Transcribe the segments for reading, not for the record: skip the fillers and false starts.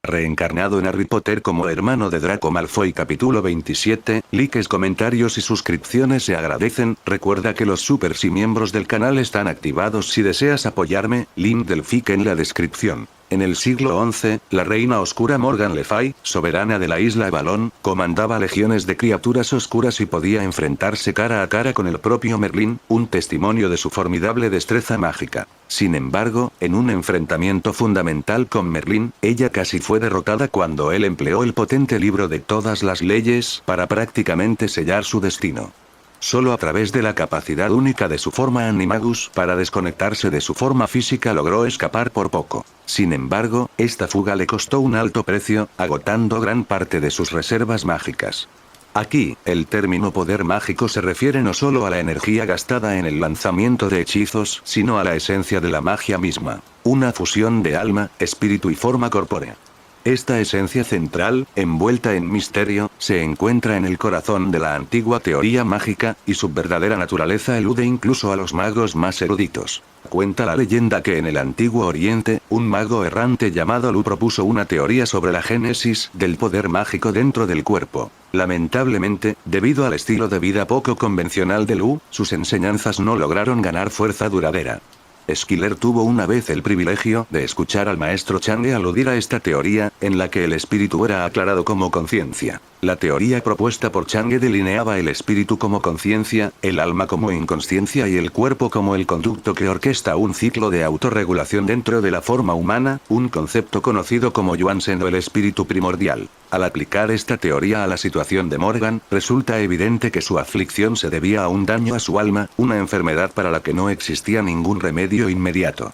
reencarnado en Harry Potter como hermano de Draco Malfoy. Capítulo 27, likes, comentarios y suscripciones se agradecen. Recuerda que los supers y miembros del canal están activados si deseas apoyarme, link del FIC en la descripción. En el siglo XI, la reina oscura Morgan Le Fay, soberana de la isla Avalon, comandaba legiones de criaturas oscuras y podía enfrentarse cara a cara con el propio Merlín, un testimonio de su formidable destreza mágica. Sin embargo, en un enfrentamiento fundamental con Merlín, ella casi fue derrotada cuando él empleó el potente libro de todas las leyes para prácticamente sellar su destino. Solo a través de la capacidad única de su forma Animagus para desconectarse de su forma física logró escapar por poco. Sin embargo, esta fuga le costó un alto precio, agotando gran parte de sus reservas mágicas. Aquí, el término poder mágico se refiere no solo a la energía gastada en el lanzamiento de hechizos, sino a la esencia de la magia misma. Una fusión de alma, espíritu y forma corpórea. Esta esencia central, envuelta en misterio, se encuentra en el corazón de la antigua teoría mágica, y su verdadera naturaleza elude incluso a los magos más eruditos. Cuenta la leyenda que en el antiguo Oriente, un mago errante llamado Lu propuso una teoría sobre la génesis del poder mágico dentro del cuerpo. Lamentablemente, debido al estilo de vida poco convencional de Lu, sus enseñanzas no lograron ganar fuerza duradera. Skiller tuvo una vez el privilegio de escuchar al maestro Chang'e aludir a esta teoría, en la que el espíritu era aclarado como conciencia. La teoría propuesta por Chang'e delineaba el espíritu como conciencia, el alma como inconsciencia y el cuerpo como el conducto que orquesta un ciclo de autorregulación dentro de la forma humana, un concepto conocido como Yuan-Shen o el espíritu primordial. Al aplicar esta teoría a la situación de Morgan, resulta evidente que su aflicción se debía a un daño a su alma, una enfermedad para la que no existía ningún remedio inmediato.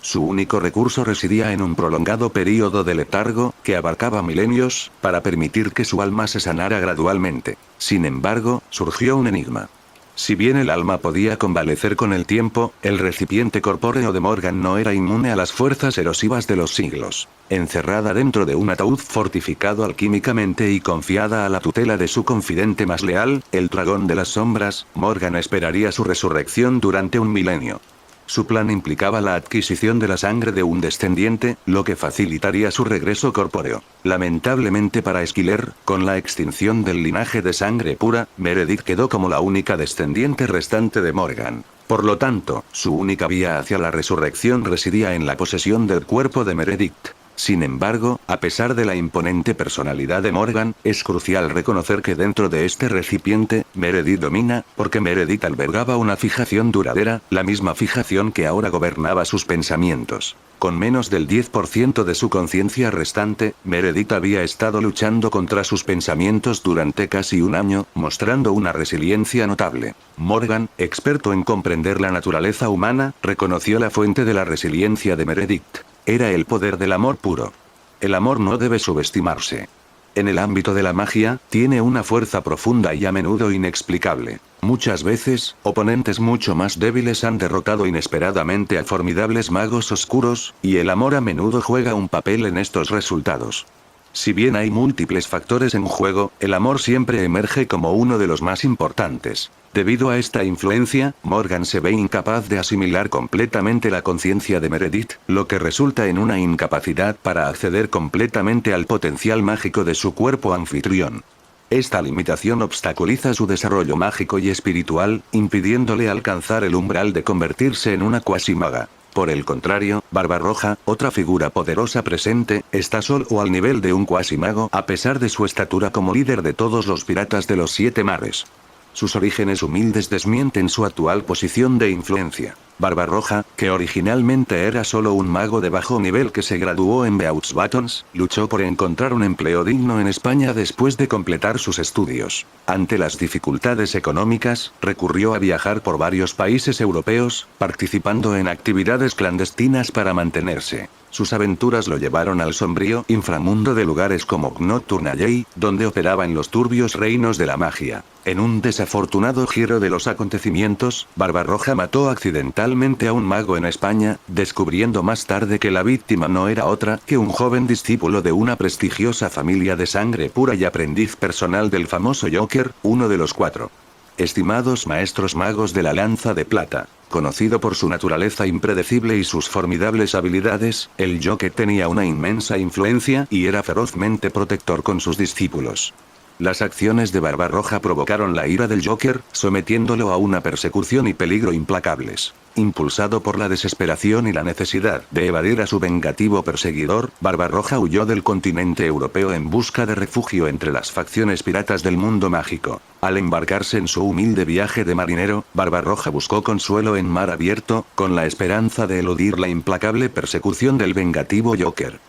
Su único recurso residía en un prolongado período de letargo, que abarcaba milenios, para permitir que su alma se sanara gradualmente. Sin embargo, surgió un enigma. Si bien el alma podía convalecer con el tiempo, el recipiente corpóreo de Morgan no era inmune a las fuerzas erosivas de los siglos. Encerrada dentro de un ataúd fortificado alquímicamente y confiada a la tutela de su confidente más leal, el dragón de las sombras, Morgan esperaría su resurrección durante un milenio. Su plan implicaba la adquisición de la sangre de un descendiente, lo que facilitaría su regreso corpóreo. Lamentablemente para Skiller, con la extinción del linaje de sangre pura, Meredith quedó como la única descendiente restante de Morgan. Por lo tanto, su única vía hacia la resurrección residía en la posesión del cuerpo de Meredith. Sin embargo, a pesar de la imponente personalidad de Morgan, es crucial reconocer que dentro de este recipiente, Meredith domina, porque Meredith albergaba una fijación duradera, la misma fijación que ahora gobernaba sus pensamientos. Con menos del 10% de su conciencia restante, Meredith había estado luchando contra sus pensamientos durante casi un año, mostrando una resiliencia notable. Morgan, experto en comprender la naturaleza humana, reconoció la fuente de la resiliencia de Meredith. Era el poder del amor puro. El amor no debe subestimarse. En el ámbito de la magia, tiene una fuerza profunda y a menudo inexplicable. Muchas veces, oponentes mucho más débiles han derrotado inesperadamente a formidables magos oscuros, y el amor a menudo juega un papel en estos resultados. Si bien hay múltiples factores en juego, el amor siempre emerge como uno de los más importantes. Debido a esta influencia, Morgan se ve incapaz de asimilar completamente la conciencia de Meredith, lo que resulta en una incapacidad para acceder completamente al potencial mágico de su cuerpo anfitrión. Esta limitación obstaculiza su desarrollo mágico y espiritual, impidiéndole alcanzar el umbral de convertirse en una cuasimaga. Por el contrario, Barbarroja, otra figura poderosa presente, está solo al nivel de un cuasimago a pesar de su estatura como líder de todos los piratas de los 7 mares. Sus orígenes humildes desmienten su actual posición de influencia. Barbarroja, que originalmente era solo un mago de bajo nivel que se graduó en Beauxbatons, luchó por encontrar un empleo digno en España después de completar sus estudios. Ante las dificultades económicas, recurrió a viajar por varios países europeos, participando en actividades clandestinas para mantenerse. Sus aventuras lo llevaron al sombrío inframundo de lugares como Knotturnalley, donde operaba en los turbios reinos de la magia. En un desafortunado giro de los acontecimientos, Barbarroja mató accidentalmente a un mago en España, descubriendo más tarde que la víctima no era otra que un joven discípulo de una prestigiosa familia de sangre pura y aprendiz personal del famoso Joker, uno de los 4 estimados maestros magos de la lanza de plata. Conocido por su naturaleza impredecible y sus formidables habilidades, el Joker tenía una inmensa influencia y era ferozmente protector con sus discípulos. Las acciones de Barbarroja provocaron la ira del Joker, sometiéndolo a una persecución y peligro implacables. Impulsado por la desesperación y la necesidad de evadir a su vengativo perseguidor, Barbarroja huyó del continente europeo en busca de refugio entre las facciones piratas del mundo mágico. Al embarcarse en su humilde viaje de marinero, Barbarroja buscó consuelo en mar abierto, con la esperanza de eludir la implacable persecución del vengativo Joker.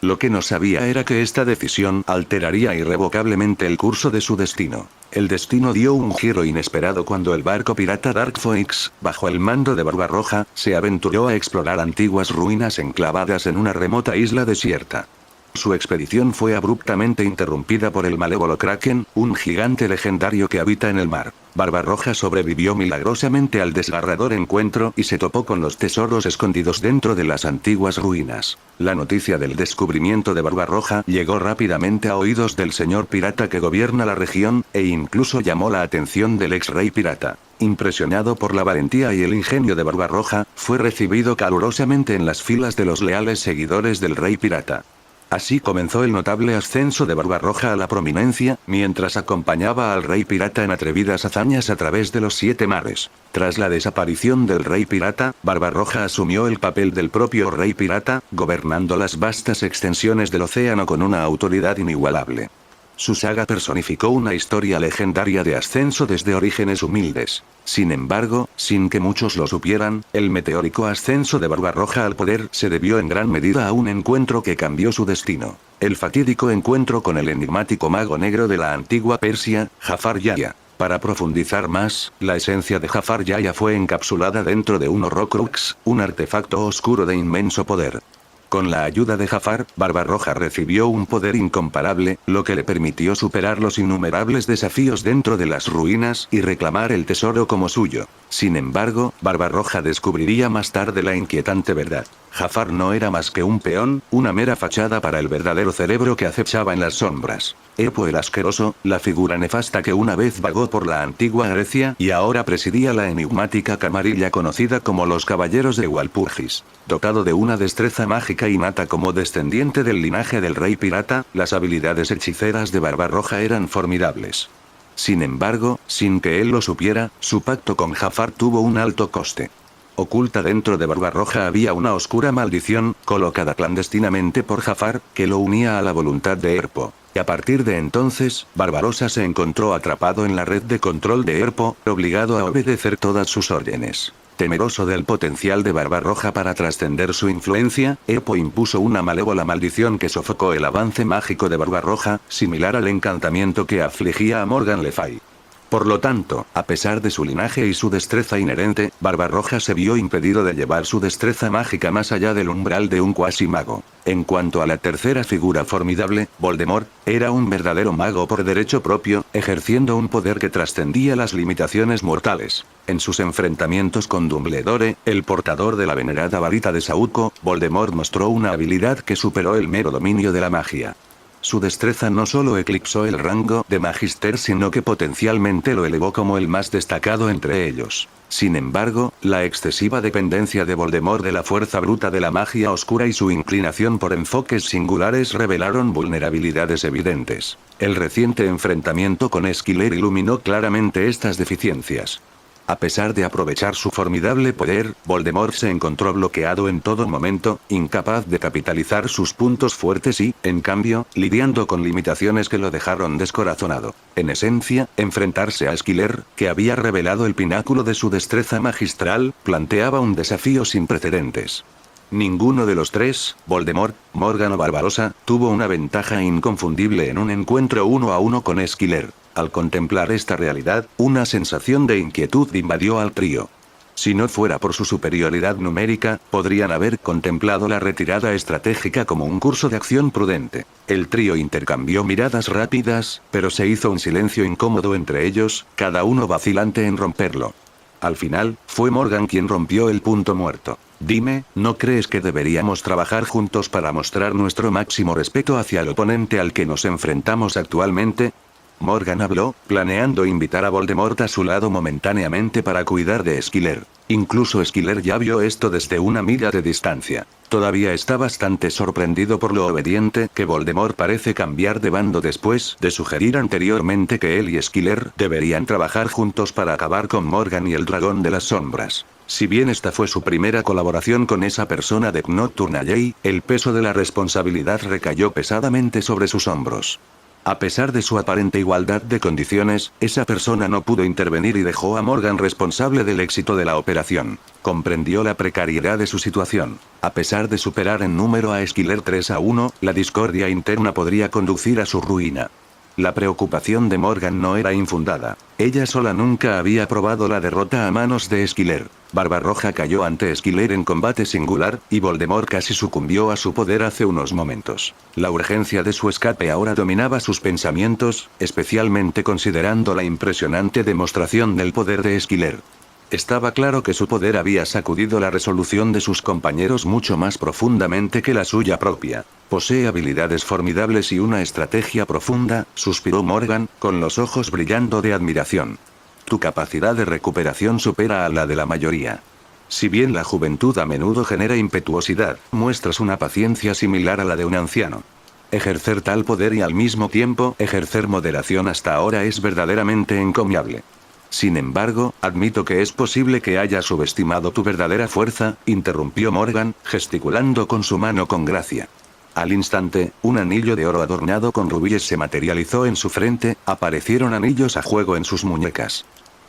Lo que no sabía era que esta decisión alteraría irrevocablemente el curso de su destino. El destino dio un giro inesperado cuando el barco pirata Dark Phoenix, bajo el mando de Barbarroja, se aventuró a explorar antiguas ruinas enclavadas en una remota isla desierta. Su expedición fue abruptamente interrumpida por el malévolo Kraken, un gigante legendario que habita en el mar. Barbarroja sobrevivió milagrosamente al desgarrador encuentro y se topó con los tesoros escondidos dentro de las antiguas ruinas. La noticia del descubrimiento de Barbarroja llegó rápidamente a oídos del señor pirata que gobierna la región, e incluso llamó la atención del ex rey pirata. Impresionado por la valentía y el ingenio de Barbarroja, fue recibido calurosamente en las filas de los leales seguidores del rey pirata. Así comenzó el notable ascenso de Barbarroja a la prominencia, mientras acompañaba al rey pirata en atrevidas hazañas a través de los 7 mares. Tras la desaparición del rey pirata, Barbarroja asumió el papel del propio rey pirata, gobernando las vastas extensiones del océano con una autoridad inigualable. Su saga personificó una historia legendaria de ascenso desde orígenes humildes. Sin embargo, sin que muchos lo supieran, el meteórico ascenso de Barbarroja al poder se debió en gran medida a un encuentro que cambió su destino. El fatídico encuentro con el enigmático mago negro de la antigua Persia, Jafar Yahya. Para profundizar más, la esencia de Jafar Yahya fue encapsulada dentro de un Horrocrux, un artefacto oscuro de inmenso poder. Con la ayuda de Jafar, Barbarroja recibió un poder incomparable, lo que le permitió superar los innumerables desafíos dentro de las ruinas y reclamar el tesoro como suyo. Sin embargo, Barbarroja descubriría más tarde la inquietante verdad. Jafar no era más que un peón, una mera fachada para el verdadero cerebro que acechaba en las sombras. Epo el Asqueroso, la figura nefasta que una vez vagó por la antigua Grecia y ahora presidía la enigmática camarilla conocida como los Caballeros de Walpurgis. Dotado de una destreza mágica innata como descendiente del linaje del rey pirata, las habilidades hechiceras de Barbarroja eran formidables. Sin embargo, sin que él lo supiera, su pacto con Jafar tuvo un alto coste. Oculta dentro de Barbarroja había una oscura maldición, colocada clandestinamente por Jafar, que lo unía a la voluntad de Erpo. Y a partir de entonces, Barbarossa se encontró atrapado en la red de control de Erpo, obligado a obedecer todas sus órdenes. Temeroso del potencial de Barbarroja para trascender su influencia, Erpo impuso una malévola maldición que sofocó el avance mágico de Barbarroja, similar al encantamiento que afligía a Morgan Le Fay. Por lo tanto, a pesar de su linaje y su destreza inherente, Barbarroja se vio impedido de llevar su destreza mágica más allá del umbral de un cuasi-mago. En cuanto a la tercera figura formidable, Voldemort, era un verdadero mago por derecho propio, ejerciendo un poder que trascendía las limitaciones mortales. En sus enfrentamientos con Dumbledore, el portador de la venerada varita de Saúco, Voldemort mostró una habilidad que superó el mero dominio de la magia. Su destreza no solo eclipsó el rango de Magister sino que potencialmente lo elevó como el más destacado entre ellos. Sin embargo, la excesiva dependencia de Voldemort de la fuerza bruta de la magia oscura y su inclinación por enfoques singulares revelaron vulnerabilidades evidentes. El reciente enfrentamiento con Esquiler iluminó claramente estas deficiencias. A pesar de aprovechar su formidable poder, Voldemort se encontró bloqueado en todo momento, incapaz de capitalizar sus puntos fuertes y, en cambio, lidiando con limitaciones que lo dejaron descorazonado. En esencia, enfrentarse a Esquiler, que había revelado el pináculo de su destreza magistral, planteaba un desafío sin precedentes. Ninguno de los tres, Voldemort, Morgan o Barbarossa, tuvo una ventaja inconfundible en un encuentro 1 a 1 con Esquiler. Al contemplar esta realidad, una sensación de inquietud invadió al trío. Si no fuera por su superioridad numérica, podrían haber contemplado la retirada estratégica como un curso de acción prudente. El trío intercambió miradas rápidas, pero se hizo un silencio incómodo entre ellos, cada uno vacilante en romperlo. Al final, fue Morgan quien rompió el punto muerto. Dime, ¿no crees que deberíamos trabajar juntos para mostrar nuestro máximo respeto hacia el oponente al que nos enfrentamos actualmente? Morgan habló, planeando invitar a Voldemort a su lado momentáneamente para cuidar de Skiller. Incluso Skiller ya vio esto desde una milla de distancia. Todavía está bastante sorprendido por lo obediente que Voldemort parece cambiar de bando después de sugerir anteriormente que él y Skiller deberían trabajar juntos para acabar con Morgan y el dragón de las sombras. Si bien esta fue su primera colaboración con esa persona de Nocturne Alley, el peso de la responsabilidad recayó pesadamente sobre sus hombros. A pesar de su aparente igualdad de condiciones, esa persona no pudo intervenir y dejó a Morgan responsable del éxito de la operación. Comprendió la precariedad de su situación. A pesar de superar en número a Skiller 3-1, la discordia interna podría conducir a su ruina. La preocupación de Morgan no era infundada. Ella sola nunca había probado la derrota a manos de Skiller. Barbarroja cayó ante Skiller en combate singular, y Voldemort casi sucumbió a su poder hace unos momentos. La urgencia de su escape ahora dominaba sus pensamientos, especialmente considerando la impresionante demostración del poder de Skiller. Estaba claro que su poder había sacudido la resolución de sus compañeros mucho más profundamente que la suya propia. Posee habilidades formidables y una estrategia profunda, suspiró Morgan, con los ojos brillando de admiración. Tu capacidad de recuperación supera a la de la mayoría. Si bien la juventud a menudo genera impetuosidad, muestras una paciencia similar a la de un anciano. Ejercer tal poder y al mismo tiempo ejercer moderación hasta ahora es verdaderamente encomiable. Sin embargo, admito que es posible que haya subestimado tu verdadera fuerza, interrumpió Morgan, gesticulando con su mano con gracia. Al instante, un anillo de oro adornado con rubíes se materializó en su frente, aparecieron anillos a juego en sus muñecas.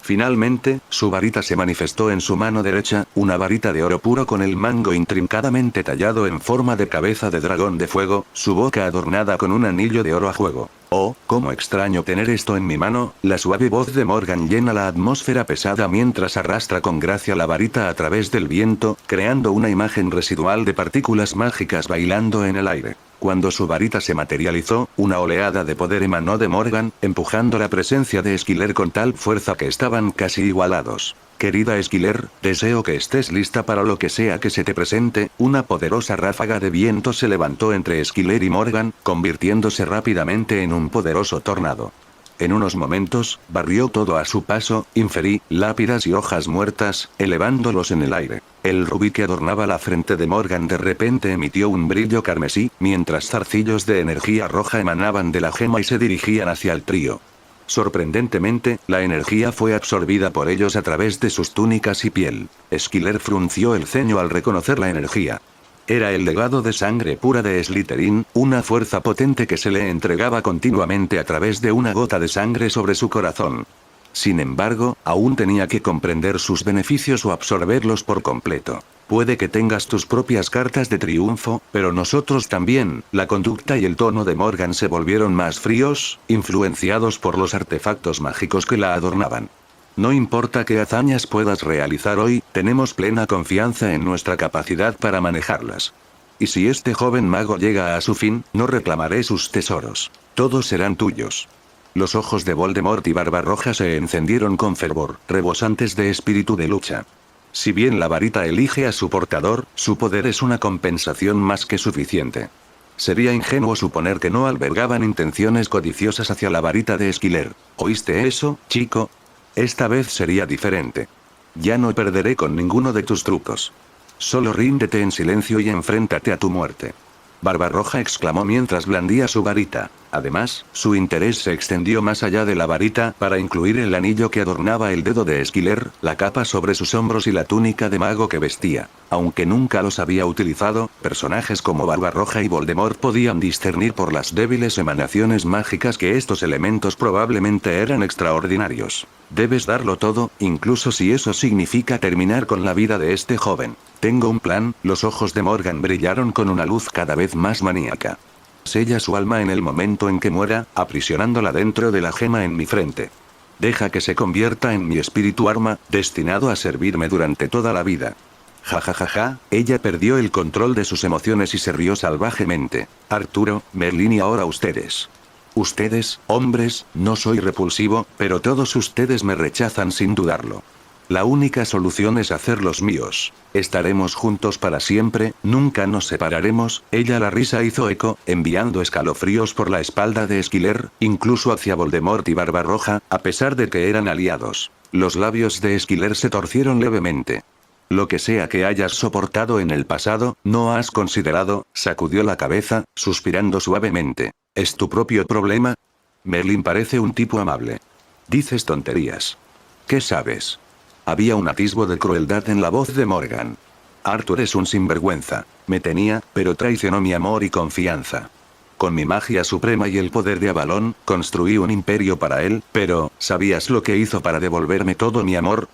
Finalmente, su varita se manifestó en su mano derecha, una varita de oro puro con el mango intrincadamente tallado en forma de cabeza de dragón de fuego, su boca adornada con un anillo de oro a juego. Oh, cómo extraño tener esto en mi mano. La suave voz de Morgan llena la atmósfera pesada mientras arrastra con gracia la varita a través del viento, creando una imagen residual de partículas mágicas bailando en el aire. Cuando su varita se materializó, una oleada de poder emanó de Morgan, empujando la presencia de Skiller con tal fuerza que estaban casi igualados. Querida Skiller, deseo que estés lista para lo que sea que se te presente. Una poderosa ráfaga de viento se levantó entre Skiller y Morgan, convirtiéndose rápidamente en un poderoso tornado. En unos momentos, barrió todo a su paso, inferí, lápidas y hojas muertas, elevándolos en el aire. El rubí que adornaba la frente de Morgan de repente emitió un brillo carmesí, mientras zarcillos de energía roja emanaban de la gema y se dirigían hacia el trío. Sorprendentemente, la energía fue absorbida por ellos a través de sus túnicas y piel. Skiller frunció el ceño al reconocer la energía. Era el legado de sangre pura de Slytherin, una fuerza potente que se le entregaba continuamente a través de una gota de sangre sobre su corazón. Sin embargo, aún tenía que comprender sus beneficios o absorberlos por completo. Puede que tengas tus propias cartas de triunfo, pero nosotros también. La conducta y el tono de Morgan se volvieron más fríos, influenciados por los artefactos mágicos que la adornaban. No importa qué hazañas puedas realizar hoy, tenemos plena confianza en nuestra capacidad para manejarlas. Y si este joven mago llega a su fin, no reclamaré sus tesoros. Todos serán tuyos. Los ojos de Voldemort y Barbarroja se encendieron con fervor, rebosantes de espíritu de lucha. Si bien la varita elige a su portador, su poder es una compensación más que suficiente. Sería ingenuo suponer que no albergaban intenciones codiciosas hacia la varita de Skiller. ¿Oíste eso, chico? Esta vez sería diferente. Ya no perderé con ninguno de tus trucos. Solo ríndete en silencio y enfréntate a tu muerte. Barbarroja exclamó mientras blandía su varita. Además, su interés se extendió más allá de la varita, para incluir el anillo que adornaba el dedo de Skiller, la capa sobre sus hombros y la túnica de mago que vestía. Aunque nunca los había utilizado, personajes como Barbarroja y Voldemort podían discernir por las débiles emanaciones mágicas que estos elementos probablemente eran extraordinarios. Debes darlo todo, incluso si eso significa terminar con la vida de este joven. Tengo un plan. Los ojos de Morgan brillaron con una luz cada vez más maníaca. Sella su alma en el momento en que muera, aprisionándola dentro de la gema en mi frente. Deja que se convierta en mi espíritu arma, destinado a servirme durante toda la vida. Ja ja ja ja, ella perdió el control de sus emociones y se rió salvajemente. Arturo, Merlín y ahora ustedes. Ustedes, hombres, no soy repulsivo, pero todos ustedes me rechazan sin dudarlo. La única solución es hacerlos míos. Estaremos juntos para siempre, nunca nos separaremos. La risa hizo eco, enviando escalofríos por la espalda de Esquiler, incluso hacia Voldemort y Barbarroja, a pesar de que eran aliados. Los labios de Esquiler se torcieron levemente. Lo que sea que hayas soportado en el pasado, no has considerado, sacudió la cabeza, suspirando suavemente. ¿Es tu propio problema? Merlin parece un tipo amable. Dices tonterías. ¿Qué sabes? Había un atisbo de crueldad en la voz de Morgan. Arthur es un sinvergüenza. Me tenía, pero traicionó mi amor y confianza. Con mi magia suprema y el poder de Avalon, construí un imperio para él, pero, ¿sabías lo que hizo para devolverme todo mi amor?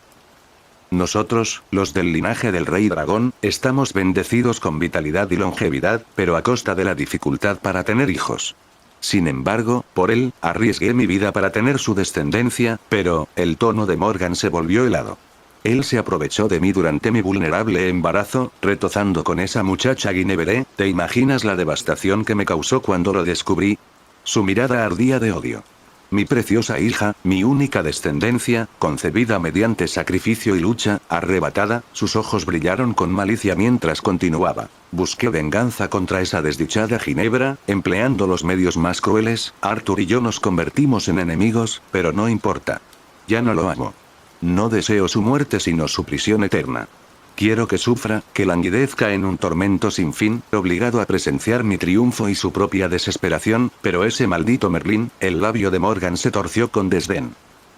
Nosotros, los del linaje del Rey Dragón, estamos bendecidos con vitalidad y longevidad, pero a costa de la dificultad para tener hijos. Sin embargo, por él, arriesgué mi vida para tener su descendencia, pero, el tono de Morgan se volvió helado. Él se aprovechó de mí durante mi vulnerable embarazo, retozando con esa muchacha Guinevere. ¿Te imaginas la devastación que me causó cuando lo descubrí? Su mirada ardía de odio. Mi preciosa hija, mi única descendencia, concebida mediante sacrificio y lucha, arrebatada, sus ojos brillaron con malicia mientras continuaba. Busqué venganza contra esa desdichada Ginebra, empleando los medios más crueles. Arthur y yo nos convertimos en enemigos, pero no importa. Ya no lo amo. No deseo su muerte sino su prisión eterna. Quiero que sufra, que languidezca en un tormento sin fin, obligado a presenciar mi triunfo y su propia desesperación, pero ese maldito Merlín, el labio de Morgan se torció con desdén.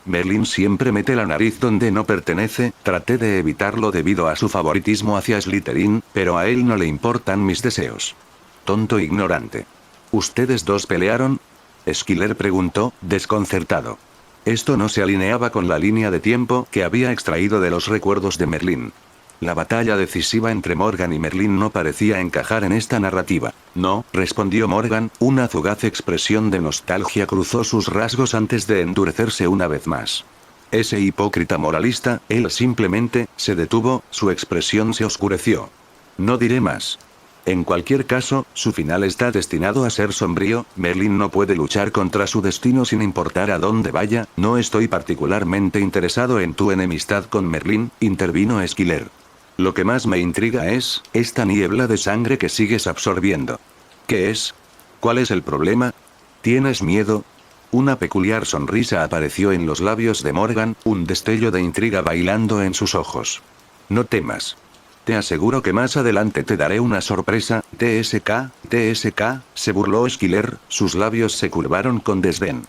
Merlín siempre mete la nariz donde no pertenece. Traté de evitarlo debido a su favoritismo hacia Slytherin, pero a él no le importan mis deseos. Tonto ignorante. ¿Ustedes dos pelearon? Esquiler preguntó, desconcertado. Esto no se alineaba con la línea de tiempo que había extraído de los recuerdos de Merlín. La batalla decisiva entre Morgan y Merlín no parecía encajar en esta narrativa. No, respondió Morgan, una fugaz expresión de nostalgia cruzó sus rasgos antes de endurecerse una vez más. Ese hipócrita moralista, él simplemente, se detuvo, su expresión se oscureció. No diré más. En cualquier caso, su final está destinado a ser sombrío. Merlín no puede luchar contra su destino sin importar a dónde vaya. No estoy particularmente interesado en tu enemistad con Merlín, intervino Esquiler. Lo que más me intriga es, esta niebla de sangre que sigues absorbiendo. ¿Qué es? ¿Cuál es el problema? ¿Tienes miedo? Una peculiar sonrisa apareció en los labios de Morgan, un destello de intriga bailando en sus ojos. No temas. Te aseguro que más adelante te daré una sorpresa. TSK, se burló Esquiler, sus labios se curvaron con desdén.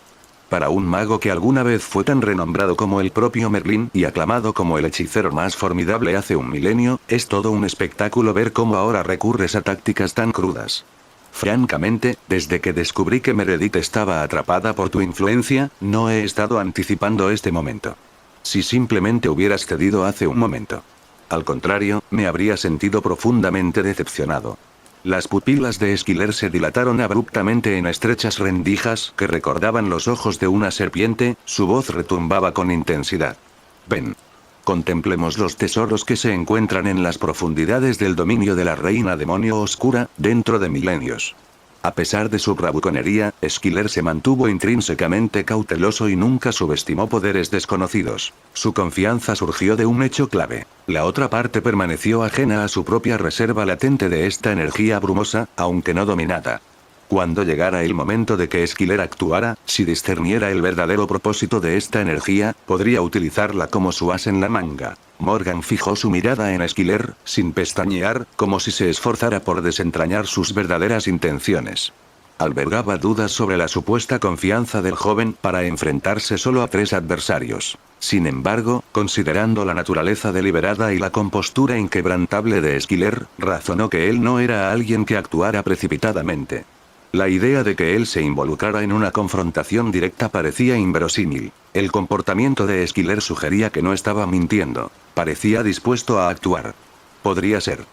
Para un mago que alguna vez fue tan renombrado como el propio Merlín y aclamado como el hechicero más formidable hace un milenio, es todo un espectáculo ver cómo ahora recurres a tácticas tan crudas. Francamente, desde que descubrí que Meredith estaba atrapada por tu influencia, no he estado anticipando este momento. Si simplemente hubieras cedido hace un momento. Al contrario, me habría sentido profundamente decepcionado. Las pupilas de Esquiler se dilataron abruptamente en estrechas rendijas que recordaban los ojos de una serpiente, su voz retumbaba con intensidad. Ven. Contemplemos los tesoros que se encuentran en las profundidades del dominio de la reina demonio oscura, dentro de milenios. A pesar de su bravuconería, Esquiler se mantuvo intrínsecamente cauteloso y nunca subestimó poderes desconocidos. Su confianza surgió de un hecho clave. La otra parte permaneció ajena a su propia reserva latente de esta energía brumosa, aunque no dominada. Cuando llegara el momento de que Esquiler actuara, si discerniera el verdadero propósito de esta energía, podría utilizarla como su as en la manga. Morgan fijó su mirada en Esquiler, sin pestañear, como si se esforzara por desentrañar sus verdaderas intenciones. Albergaba dudas sobre la supuesta confianza del joven para enfrentarse solo a 3 adversarios. Sin embargo, considerando la naturaleza deliberada y la compostura inquebrantable de Esquiler, razonó que él no era alguien que actuara precipitadamente. La idea de que él se involucrara en una confrontación directa parecía inverosímil. El comportamiento de Esquiler sugería que no estaba mintiendo. Parecía dispuesto a actuar. Podría ser.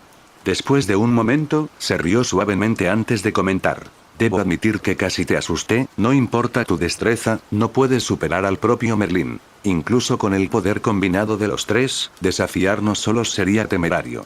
Después de un momento, se rió suavemente antes de comentar. Debo admitir que casi te asusté, no importa tu destreza, no puedes superar al propio Merlín. Incluso con el poder combinado de los 3, desafiarnos solos sería temerario.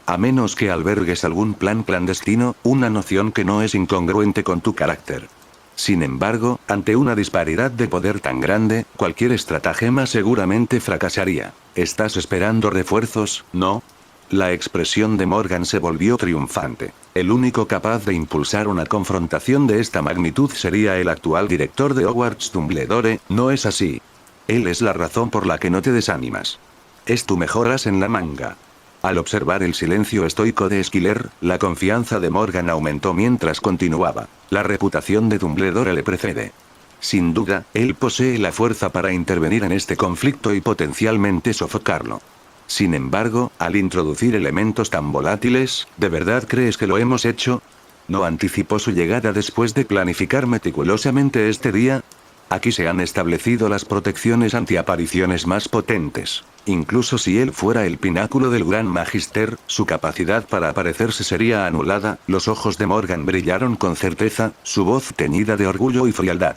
A menos que albergues algún plan clandestino, una noción que no es incongruente con tu carácter. Sin embargo, ante una disparidad de poder tan grande, cualquier estratagema seguramente fracasaría. ¿Estás esperando refuerzos, no? La expresión de Morgan se volvió triunfante. El único capaz de impulsar una confrontación de esta magnitud sería el actual director de Hogwarts, Dumbledore, ¿no es así? Él es la razón por la que no te desanimas. Es tu mejor as en la manga. Al observar el silencio estoico de Esquiler, la confianza de Morgan aumentó mientras continuaba. La reputación de Dumbledore le precede. Sin duda, él posee la fuerza para intervenir en este conflicto y potencialmente sofocarlo. Sin embargo, al introducir elementos tan volátiles, ¿de verdad crees que lo hemos hecho? ¿No anticipó su llegada después de planificar meticulosamente este día? Aquí se han establecido las protecciones antiapariciones más potentes. Incluso si él fuera el pináculo del Gran Magister, su capacidad para aparecerse sería anulada. Los ojos de Morgan brillaron con certeza, su voz teñida de orgullo y frialdad.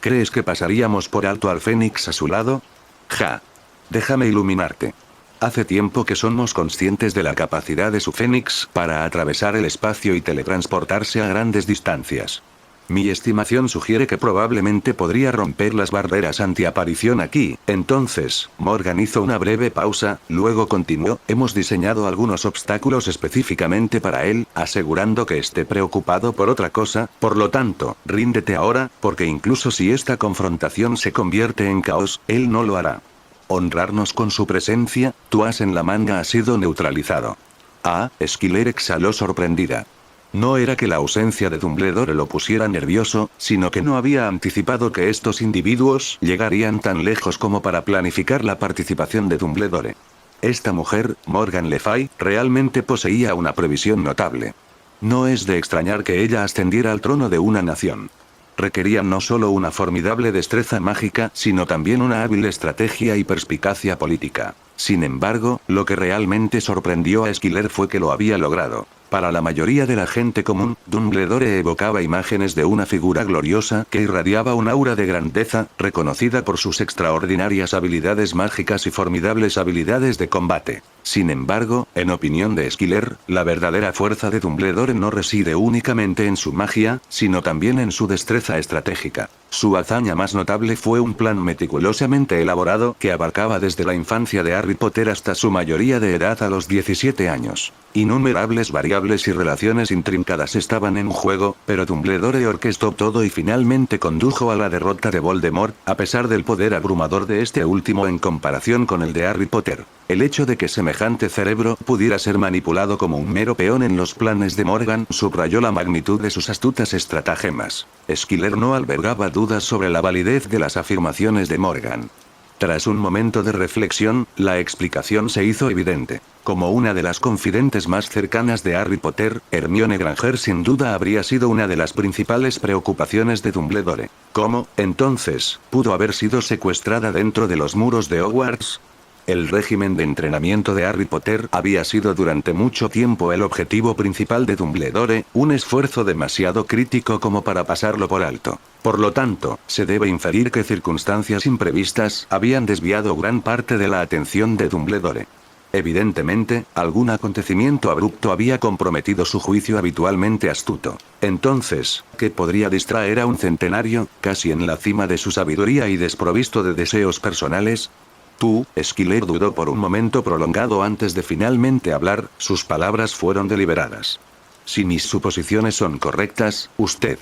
¿Crees que pasaríamos por alto al Fénix a su lado? Ja. Déjame iluminarte. Hace tiempo que somos conscientes de la capacidad de su Fénix para atravesar el espacio y teletransportarse a grandes distancias. Mi estimación sugiere que probablemente podría romper las barreras antiaparición aquí. Entonces, Morgan hizo una breve pausa, luego continuó, hemos diseñado algunos obstáculos específicamente para él, asegurando que esté preocupado por otra cosa, por lo tanto, ríndete ahora, porque incluso si esta confrontación se convierte en caos, él no lo hará. Honrarnos con su presencia, tu as en la manga ha sido neutralizado. Ah, Esquiler exhaló sorprendida. No era que la ausencia de Dumbledore lo pusiera nervioso, sino que no había anticipado que estos individuos llegarían tan lejos como para planificar la participación de Dumbledore. Esta mujer, Morgan Le Fay, realmente poseía una previsión notable. No es de extrañar que ella ascendiera al trono de una nación. Requería no solo una formidable destreza mágica, sino también una hábil estrategia y perspicacia política. Sin embargo, lo que realmente sorprendió a Esquiler fue que lo había logrado. Para la mayoría de la gente común, Dumbledore evocaba imágenes de una figura gloriosa que irradiaba un aura de grandeza, reconocida por sus extraordinarias habilidades mágicas y formidables habilidades de combate. Sin embargo, en opinión de Esquiler, la verdadera fuerza de Dumbledore no reside únicamente en su magia, sino también en su destreza estratégica. Su hazaña más notable fue un plan meticulosamente elaborado que abarcaba desde la infancia de Harry Potter hasta su mayoría de edad a los 17 años. Innumerables variables y relaciones intrincadas estaban en juego, pero Dumbledore orquestó todo y finalmente condujo a la derrota de Voldemort, a pesar del poder abrumador de este último en comparación con el de Harry Potter. El hecho de que semejante cerebro pudiera ser manipulado como un mero peón en los planes de Morgan subrayó la magnitud de sus astutas estratagemas. Esquiler no albergaba dudas sobre la validez de las afirmaciones de Morgan. Tras un momento de reflexión, la explicación se hizo evidente. Como una de las confidentes más cercanas de Harry Potter, Hermione Granger sin duda habría sido una de las principales preocupaciones de Dumbledore. ¿Cómo, entonces, pudo haber sido secuestrada dentro de los muros de Hogwarts? El régimen de entrenamiento de Harry Potter había sido durante mucho tiempo el objetivo principal de Dumbledore, un esfuerzo demasiado crítico como para pasarlo por alto. Por lo tanto, se debe inferir que circunstancias imprevistas habían desviado gran parte de la atención de Dumbledore. Evidentemente, algún acontecimiento abrupto había comprometido su juicio habitualmente astuto. Entonces, ¿qué podría distraer a un centenario, casi en la cima de su sabiduría y desprovisto de deseos personales? Tú, Esquiler dudó por un momento prolongado antes de finalmente hablar, sus palabras fueron deliberadas. Si mis suposiciones son correctas, usted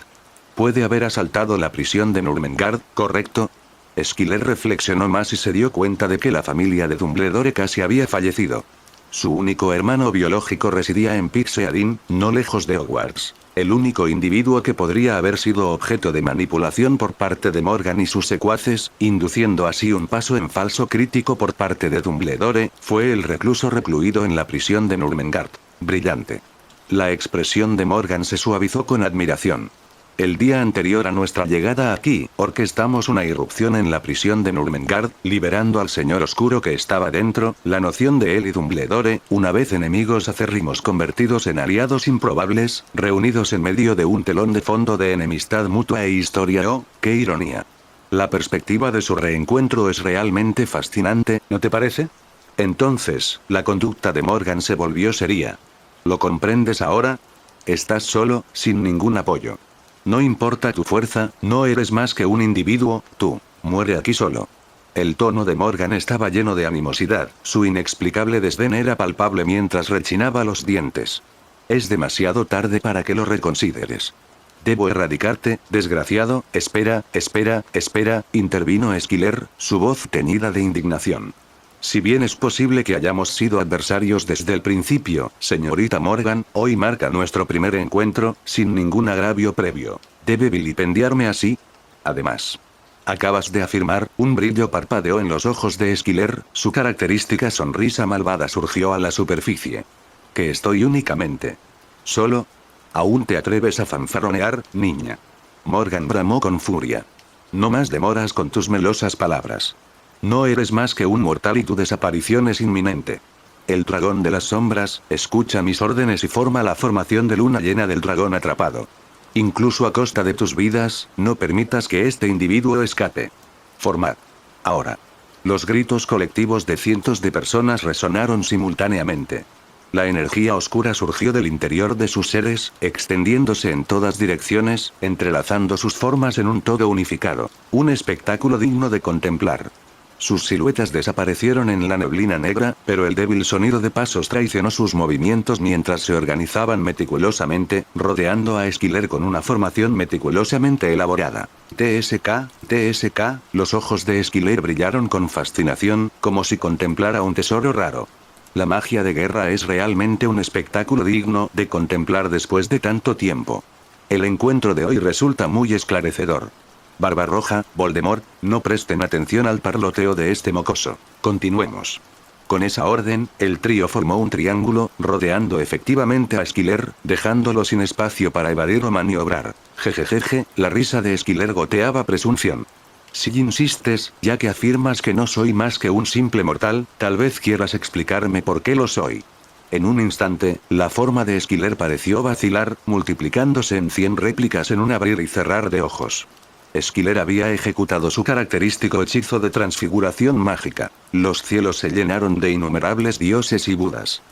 puede haber asaltado la prisión de Nurmengard, ¿correcto? Esquiler reflexionó más y se dio cuenta de que la familia de Dumbledore casi había fallecido. Su único hermano biológico residía en Pixeadin, no lejos de Hogwarts. El único individuo que podría haber sido objeto de manipulación por parte de Morgan y sus secuaces, induciendo así un paso en falso crítico por parte de Dumbledore, fue el recluso recluido en la prisión de Nurmengard. Brillante. La expresión de Morgan se suavizó con admiración. El día anterior a nuestra llegada aquí, orquestamos una irrupción en la prisión de Nurmengard, liberando al señor oscuro que estaba dentro. La noción de él y Dumbledore, una vez enemigos acérrimos convertidos en aliados improbables, reunidos en medio de un telón de fondo de enemistad mutua e historia. ¡Oh, qué ironía! La perspectiva de su reencuentro es realmente fascinante, ¿no te parece? Entonces, la conducta de Morgan se volvió seria. ¿Lo comprendes ahora? Estás solo, sin ningún apoyo. No importa tu fuerza, no eres más que un individuo, tú. Muere aquí solo. El tono de Morgan estaba lleno de animosidad, su inexplicable desdén era palpable mientras rechinaba los dientes. Es demasiado tarde para que lo reconsideres. Debo erradicarte, desgraciado, espera, intervino Esquiler, su voz teñida de indignación. Si bien es posible que hayamos sido adversarios desde el principio, señorita Morgan, hoy marca nuestro primer encuentro, sin ningún agravio previo. ¿Debe vilipendiarme así? Además, acabas de afirmar, un brillo parpadeó en los ojos de Esquiler, su característica sonrisa malvada surgió a la superficie. Que estoy únicamente solo. ¿Aún te atreves a fanfarronear, niña? Morgan bramó con furia. No más demoras con tus melosas palabras. No eres más que un mortal y tu desaparición es inminente. El dragón de las sombras, escucha mis órdenes y forma la formación de luna llena del dragón atrapado. Incluso a costa de tus vidas, no permitas que este individuo escape. Formad. Ahora. Los gritos colectivos de cientos de personas resonaron simultáneamente. La energía oscura surgió del interior de sus seres, extendiéndose en todas direcciones, entrelazando sus formas en un todo unificado. Un espectáculo digno de contemplar. Sus siluetas desaparecieron en la neblina negra, pero el débil sonido de pasos traicionó sus movimientos mientras se organizaban meticulosamente, rodeando a Esquiler con una formación meticulosamente elaborada. TSK, los ojos de Esquiler brillaron con fascinación, como si contemplara un tesoro raro. La magia de guerra es realmente un espectáculo digno de contemplar después de tanto tiempo. El encuentro de hoy resulta muy esclarecedor. Barbarroja, Voldemort, no presten atención al parloteo de este mocoso. Continuemos. Con esa orden, el trío formó un triángulo, rodeando efectivamente a Esquiler, dejándolo sin espacio para evadir o maniobrar. Jejejeje, la risa de Esquiler goteaba presunción. Si insistes, ya que afirmas que no soy más que un simple mortal, tal vez quieras explicarme por qué lo soy. En un instante, la forma de Esquiler pareció vacilar, multiplicándose en 100 réplicas en un abrir y cerrar de ojos. Esquiler había ejecutado su característico hechizo de transfiguración mágica. Los cielos se llenaron de innumerables dioses y budas.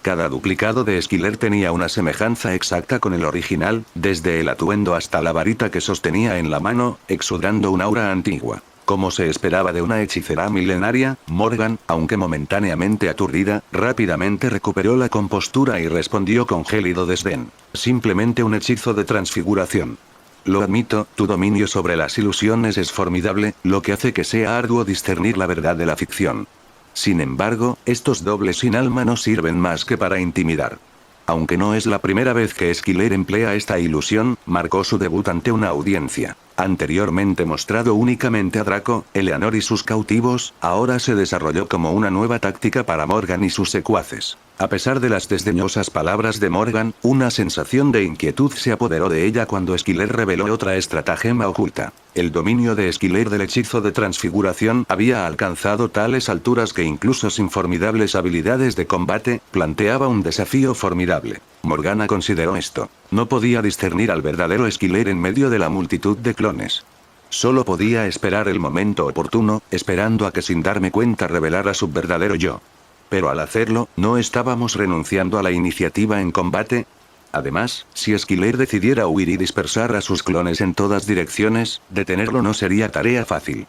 Cada duplicado de Esquiler tenía una semejanza exacta con el original, desde el atuendo hasta la varita que sostenía en la mano, exudando un aura antigua. Como se esperaba de una hechicera milenaria, Morgan, aunque momentáneamente aturdida, rápidamente recuperó la compostura y respondió con gélido desdén. Simplemente un hechizo de transfiguración. Lo admito, tu dominio sobre las ilusiones es formidable, lo que hace que sea arduo discernir la verdad de la ficción. Sin embargo, estos dobles sin alma no sirven más que para intimidar. Aunque no es la primera vez que Esquiler emplea esta ilusión, marcó su debut ante una audiencia. Anteriormente mostrado únicamente a Draco, Eleanor y sus cautivos, ahora se desarrolló como una nueva táctica para Morgan y sus secuaces. A pesar de las desdeñosas palabras de Morgan, una sensación de inquietud se apoderó de ella cuando Esquiler reveló otra estratagema oculta. El dominio de Esquiler del hechizo de transfiguración había alcanzado tales alturas que incluso sin formidables habilidades de combate, planteaba un desafío formidable. Morgana consideró esto. No podía discernir al verdadero Esquiler en medio de la multitud de clones. Solo podía esperar el momento oportuno, esperando a que sin darme cuenta revelara su verdadero yo. Pero al hacerlo, ¿no estábamos renunciando a la iniciativa en combate? Además, si Esquiler decidiera huir y dispersar a sus clones en todas direcciones, detenerlo no sería tarea fácil.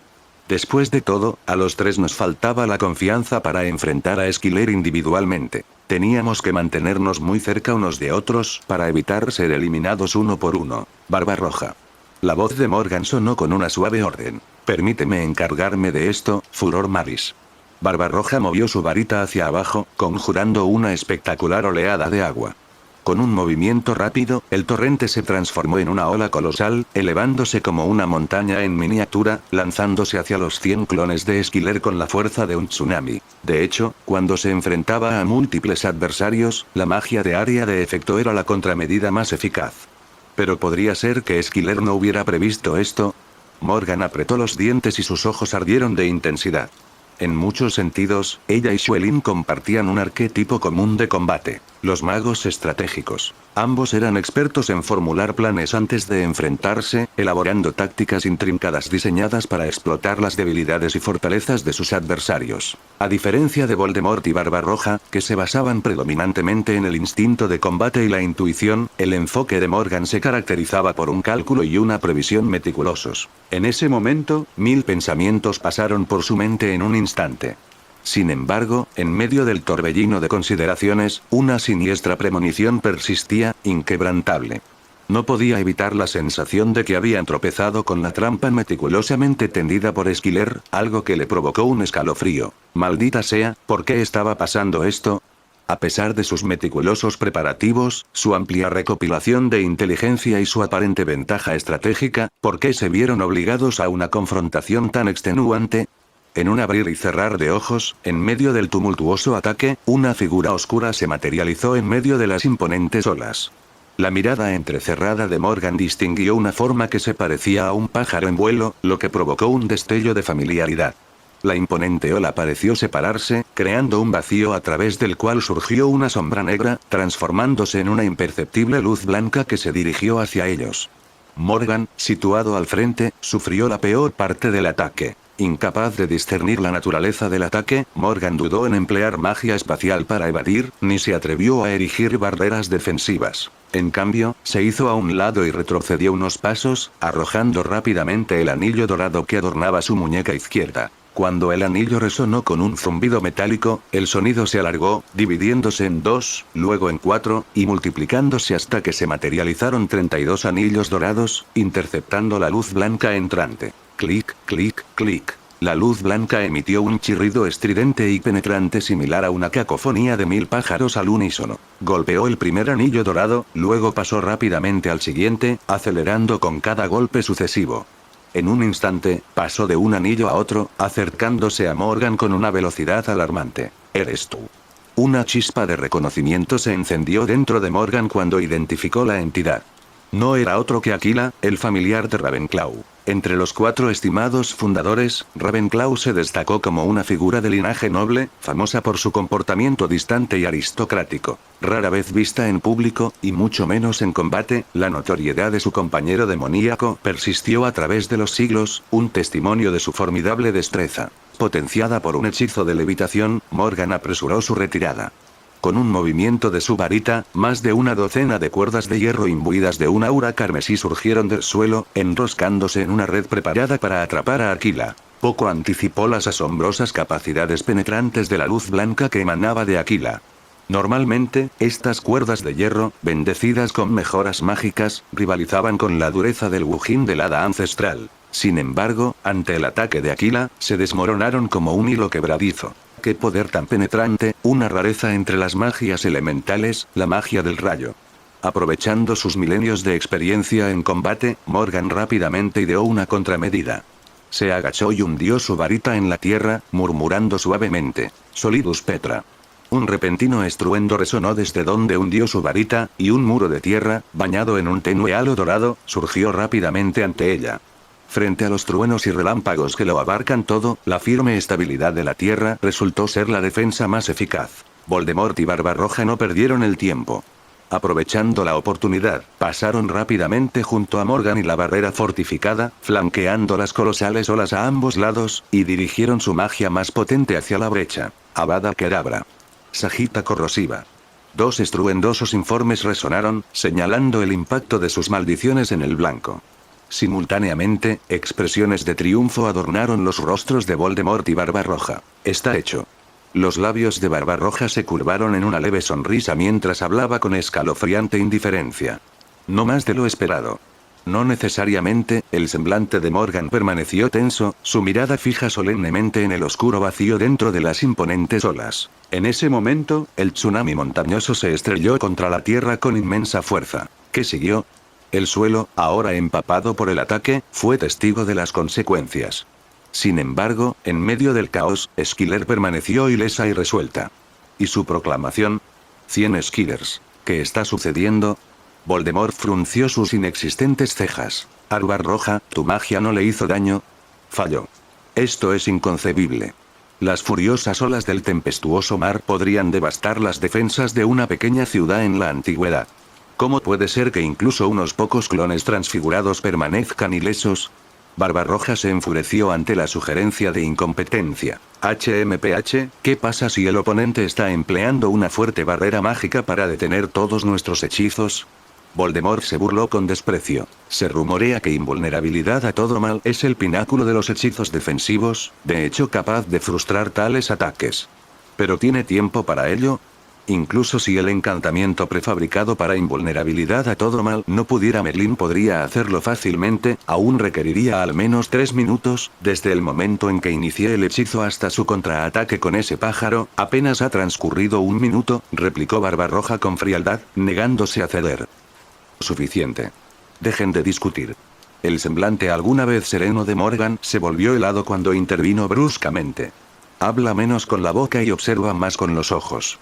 Después de todo, a los tres nos faltaba la confianza para enfrentar a Esquiler individualmente. Teníamos que mantenernos muy cerca unos de otros, para evitar ser eliminados uno por uno. Barbarroja. La voz de Morgan sonó con una suave orden. Permíteme encargarme de esto, Furor Maris. Barbarroja movió su varita hacia abajo, conjurando una espectacular oleada de agua. Con un movimiento rápido, el torrente se transformó en una ola colosal, elevándose como una montaña en miniatura, lanzándose hacia los 100 clones de Esquiler con la fuerza de un tsunami. De hecho, cuando se enfrentaba a múltiples adversarios, la magia de área de efecto era la contramedida más eficaz. Pero podría ser que Esquiler no hubiera previsto esto. Morgan apretó los dientes y sus ojos ardieron de intensidad. En muchos sentidos, ella y Xuelin compartían un arquetipo común de combate. Los magos estratégicos. Ambos eran expertos en formular planes antes de enfrentarse, elaborando tácticas intrincadas diseñadas para explotar las debilidades y fortalezas de sus adversarios. A diferencia de Voldemort y Barbarroja, que se basaban predominantemente en el instinto de combate y la intuición, el enfoque de Morgan se caracterizaba por un cálculo y una previsión meticulosos. En ese momento, 1000 pensamientos pasaron por su mente en un instante. Sin embargo, en medio del torbellino de consideraciones, una siniestra premonición persistía, inquebrantable. No podía evitar la sensación de que habían tropezado con la trampa meticulosamente tendida por Esquiler, algo que le provocó un escalofrío. Maldita sea, ¿por qué estaba pasando esto? A pesar de sus meticulosos preparativos, su amplia recopilación de inteligencia y su aparente ventaja estratégica, ¿por qué se vieron obligados a una confrontación tan extenuante? En un abrir y cerrar de ojos, en medio del tumultuoso ataque, una figura oscura se materializó en medio de las imponentes olas. La mirada entrecerrada de Morgan distinguió una forma que se parecía a un pájaro en vuelo, lo que provocó un destello de familiaridad. La imponente ola pareció separarse, creando un vacío a través del cual surgió una sombra negra, transformándose en una imperceptible luz blanca que se dirigió hacia ellos. Morgan, situado al frente, sufrió la peor parte del ataque. Incapaz de discernir la naturaleza del ataque, Morgan dudó en emplear magia espacial para evadir, ni se atrevió a erigir barreras defensivas. En cambio, se hizo a un lado y retrocedió unos pasos, arrojando rápidamente el anillo dorado que adornaba su muñeca izquierda. Cuando el anillo resonó con un zumbido metálico, el sonido se alargó, dividiéndose en 2, luego en 4, y multiplicándose hasta que se materializaron 32 anillos dorados, interceptando la luz blanca entrante. Clic, clic, clic. La luz blanca emitió un chirrido estridente y penetrante similar a una cacofonía de 1000 pájaros al unísono. Golpeó el primer anillo dorado, luego pasó rápidamente al siguiente, acelerando con cada golpe sucesivo. En un instante, pasó de un anillo a otro, acercándose a Morgan con una velocidad alarmante. «¿Eres tú?». Una chispa de reconocimiento se encendió dentro de Morgan cuando identificó la entidad. No era otro que Aquila, el familiar de Ravenclaw. Entre los 4 estimados fundadores, Ravenclaw se destacó como una figura de linaje noble, famosa por su comportamiento distante y aristocrático. Rara vez vista en público, y mucho menos en combate, la notoriedad de su compañero demoníaco persistió a través de los siglos, un testimonio de su formidable destreza. Potenciada por un hechizo de levitación, Morgan apresuró su retirada. Con un movimiento de su varita, más de una docena de cuerdas de hierro imbuidas de un aura carmesí surgieron del suelo, enroscándose en una red preparada para atrapar a Aquila. Poco anticipó las asombrosas capacidades penetrantes de la luz blanca que emanaba de Aquila. Normalmente, estas cuerdas de hierro, bendecidas con mejoras mágicas, rivalizaban con la dureza del wujín del hada ancestral. Sin embargo, ante el ataque de Aquila, se desmoronaron como un hilo quebradizo. ¡Qué poder tan penetrante! Una rareza entre las magias elementales, la magia del rayo. Aprovechando sus milenios de experiencia en combate, Morgan rápidamente ideó una contramedida. Se agachó y hundió su varita en la tierra, murmurando suavemente: «Solidus Petra». Un repentino estruendo resonó desde donde hundió su varita, y un muro de tierra, bañado en un tenue halo dorado, surgió rápidamente ante ella. Frente a los truenos y relámpagos que lo abarcan todo, la firme estabilidad de la tierra resultó ser la defensa más eficaz. Voldemort y Barbarroja no perdieron el tiempo. Aprovechando la oportunidad, pasaron rápidamente junto a Morgan y la barrera fortificada, flanqueando las colosales olas a ambos lados, y dirigieron su magia más potente hacia la brecha. Avada Kedavra. Sagita corrosiva. 2 estruendosos informes resonaron, señalando el impacto de sus maldiciones en el blanco. Simultáneamente, expresiones de triunfo adornaron los rostros de Voldemort y Barbarroja. «Está hecho». Los labios de Barbarroja se curvaron en una leve sonrisa mientras hablaba con escalofriante indiferencia. No más de lo esperado. No necesariamente, el semblante de Morgan permaneció tenso, su mirada fija solemnemente en el oscuro vacío dentro de las imponentes olas. En ese momento, el tsunami montañoso se estrelló contra la tierra con inmensa fuerza. ¿Qué siguió? El suelo, ahora empapado por el ataque, fue testigo de las consecuencias. Sin embargo, en medio del caos, Esquiler permaneció ilesa y resuelta. ¿Y su proclamación? 100 Esquilers. ¿Qué está sucediendo? Voldemort frunció sus inexistentes cejas. Barbarroja, ¿tu magia no le hizo daño? Falló. Esto es inconcebible. Las furiosas olas del tempestuoso mar podrían devastar las defensas de una pequeña ciudad en la antigüedad. ¿Cómo puede ser que incluso unos pocos clones transfigurados permanezcan ilesos? Barbarroja se enfureció ante la sugerencia de incompetencia. HMPH, ¿qué pasa si el oponente está empleando una fuerte barrera mágica para detener todos nuestros hechizos? Voldemort se burló con desprecio. Se rumorea que invulnerabilidad a todo mal es el pináculo de los hechizos defensivos, de hecho capaz de frustrar tales ataques. ¿Pero tiene tiempo para ello? Incluso si el encantamiento prefabricado para invulnerabilidad a todo mal no pudiera, Merlín podría hacerlo fácilmente, aún requeriría al menos 3 minutos, desde el momento en que inicié el hechizo hasta su contraataque con ese pájaro. Apenas ha transcurrido 1 minuto, replicó Barbarroja con frialdad, negándose a ceder. Suficiente. Dejen de discutir. El semblante alguna vez sereno de Morgan se volvió helado cuando intervino bruscamente. Habla menos con la boca y observa más con los ojos.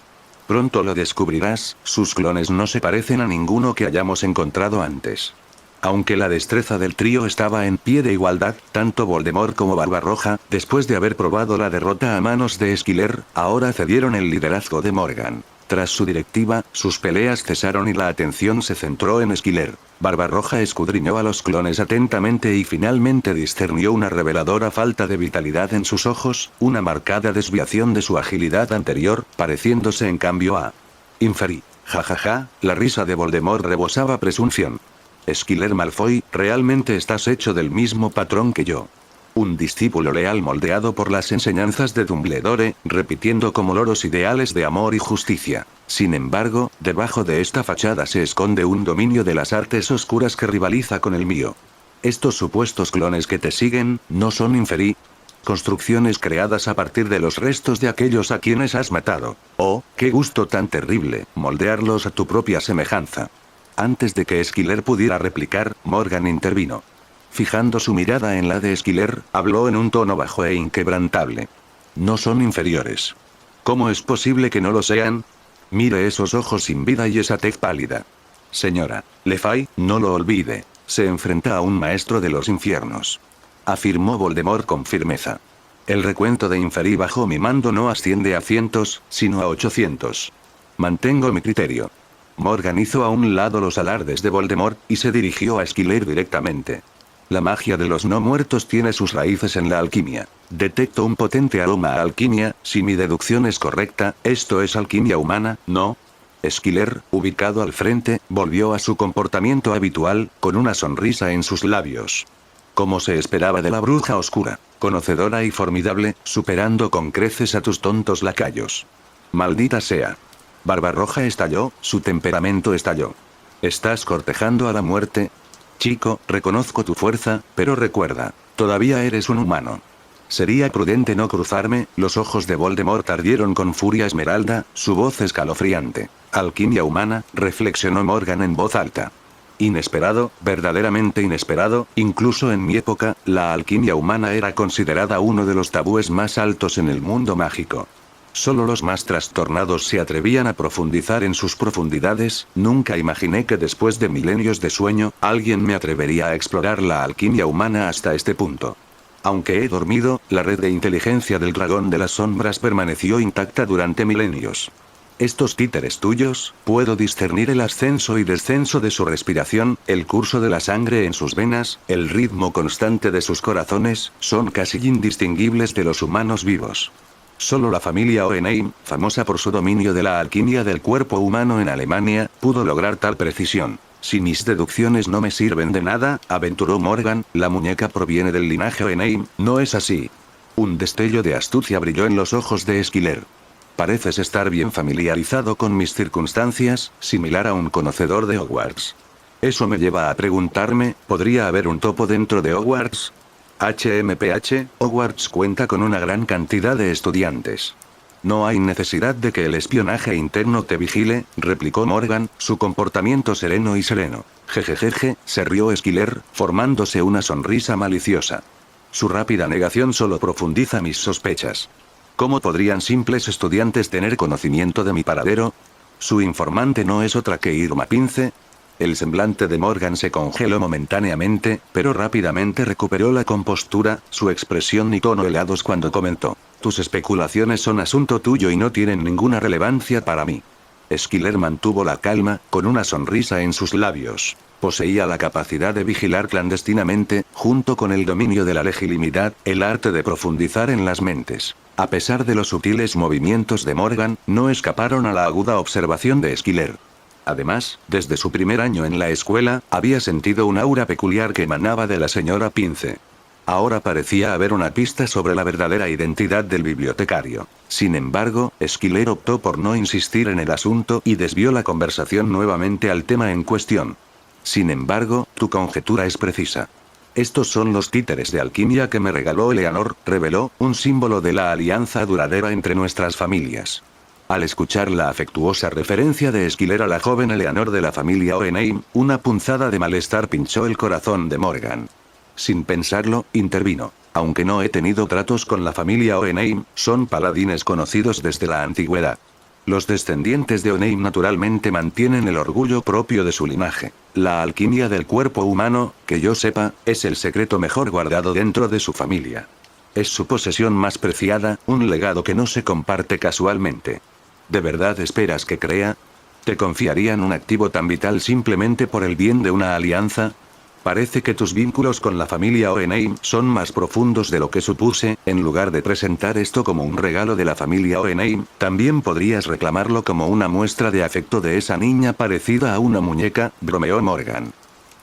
Pronto lo descubrirás, sus clones no se parecen a ninguno que hayamos encontrado antes. Aunque la destreza del trío estaba en pie de igualdad, tanto Voldemort como Barbarroja, después de haber probado la derrota a manos de Esquiler, ahora cedieron el liderazgo de Morgan. Tras su directiva, sus peleas cesaron y la atención se centró en Esquiler. Barbarroja escudriñó a los clones atentamente y finalmente discernió una reveladora falta de vitalidad en sus ojos, una marcada desviación de su agilidad anterior, pareciéndose en cambio a Inferi. Jajaja, la risa de Voldemort rebosaba presunción. Esquiler Malfoy, realmente estás hecho del mismo patrón que yo. Un discípulo leal moldeado por las enseñanzas de Dumbledore, repitiendo como loros ideales de amor y justicia. Sin embargo, debajo de esta fachada se esconde un dominio de las artes oscuras que rivaliza con el mío. Estos supuestos clones que te siguen, no son Inferi. Construcciones creadas a partir de los restos de aquellos a quienes has matado. Oh, qué gusto tan terrible, moldearlos a tu propia semejanza. Antes de que Esquiler pudiera replicar, Morgan intervino. Fijando su mirada en la de Esquiler, habló en un tono bajo e inquebrantable. No son inferiores. ¿Cómo es posible que no lo sean? Mire esos ojos sin vida y esa tez pálida. Señora Lefay, no lo olvide. Se enfrenta a un maestro de los infiernos. Afirmó Voldemort con firmeza. El recuento de Inferi bajo mi mando no asciende a cientos, sino a 800. Mantengo mi criterio. Morgan hizo a un lado los alardes de Voldemort, y se dirigió a Esquiler directamente. La magia de los no muertos tiene sus raíces en la alquimia. Detecto un potente aroma a alquimia, si mi deducción es correcta, esto es alquimia humana, ¿no? Esquiler, ubicado al frente, volvió a su comportamiento habitual, con una sonrisa en sus labios. Como se esperaba de la bruja oscura, conocedora y formidable, superando con creces a tus tontos lacayos. Maldita sea. Barbarroja estalló, su temperamento estalló. ¿Estás cortejando a la muerte? Chico, reconozco tu fuerza, pero recuerda, todavía eres un humano. Sería prudente no cruzarme. Los ojos de Voldemort ardieron con furia esmeralda, su voz escalofriante. Alquimia humana, reflexionó Morgan en voz alta. Inesperado, verdaderamente inesperado, incluso en mi época, la alquimia humana era considerada uno de los tabúes más altos en el mundo mágico. Solo los más trastornados se atrevían a profundizar en sus profundidades. Nunca imaginé que después de milenios de sueño, alguien me atrevería a explorar la alquimia humana hasta este punto. Aunque he dormido, la red de inteligencia del dragón de las sombras permaneció intacta durante milenios. Estos títeres tuyos, puedo discernir el ascenso y descenso de su respiración, el curso de la sangre en sus venas, el ritmo constante de sus corazones, son casi indistinguibles de los humanos vivos. Solo la familia Oenheim, famosa por su dominio de la alquimia del cuerpo humano en Alemania, pudo lograr tal precisión. Si mis deducciones no me sirven de nada, aventuró Morgan, la muñeca proviene del linaje Oenheim, ¿no es así? Un destello de astucia brilló en los ojos de Esquiler. Pareces estar bien familiarizado con mis circunstancias, similar a un conocedor de Hogwarts. Eso me lleva a preguntarme, ¿podría haber un topo dentro de Hogwarts? HMPH, Hogwarts cuenta con una gran cantidad de estudiantes. No hay necesidad de que el espionaje interno te vigile, replicó Morgan, su comportamiento sereno y sereno. Jejejeje, se rió Esquiler, formándose una sonrisa maliciosa. Su rápida negación solo profundiza mis sospechas. ¿Cómo podrían simples estudiantes tener conocimiento de mi paradero? ¿Su informante no es otra que Irma Pince? El semblante de Morgan se congeló momentáneamente, pero rápidamente recuperó la compostura, su expresión y tono helados cuando comentó. Tus especulaciones son asunto tuyo y no tienen ninguna relevancia para mí. Skiller mantuvo la calma, con una sonrisa en sus labios. Poseía la capacidad de vigilar clandestinamente, junto con el dominio de la legitimidad, el arte de profundizar en las mentes. A pesar de los sutiles movimientos de Morgan, no escaparon a la aguda observación de Skiller. Además, desde su primer año en la escuela, había sentido un aura peculiar que emanaba de la señora Pince. Ahora parecía haber una pista sobre la verdadera identidad del bibliotecario. Sin embargo, Skiller optó por no insistir en el asunto y desvió la conversación nuevamente al tema en cuestión. Sin embargo, tu conjetura es precisa. Estos son los títeres de alquimia que me regaló Eleanor, reveló, un símbolo de la alianza duradera entre nuestras familias. Al escuchar la afectuosa referencia de Skiller a la joven Eleanor de la familia Oenheim, una punzada de malestar pinchó el corazón de Morgan. Sin pensarlo, intervino. Aunque no he tenido tratos con la familia Oenheim, son paladines conocidos desde la antigüedad. Los descendientes de Oenheim naturalmente mantienen el orgullo propio de su linaje. La alquimia del cuerpo humano, que yo sepa, es el secreto mejor guardado dentro de su familia. Es su posesión más preciada, un legado que no se comparte casualmente. ¿De verdad esperas que crea? ¿Te confiarían un activo tan vital simplemente por el bien de una alianza? Parece que tus vínculos con la familia Oenheim son más profundos de lo que supuse. En lugar de presentar esto como un regalo de la familia Oenheim, también podrías reclamarlo como una muestra de afecto de esa niña parecida a una muñeca, bromeó Morgan.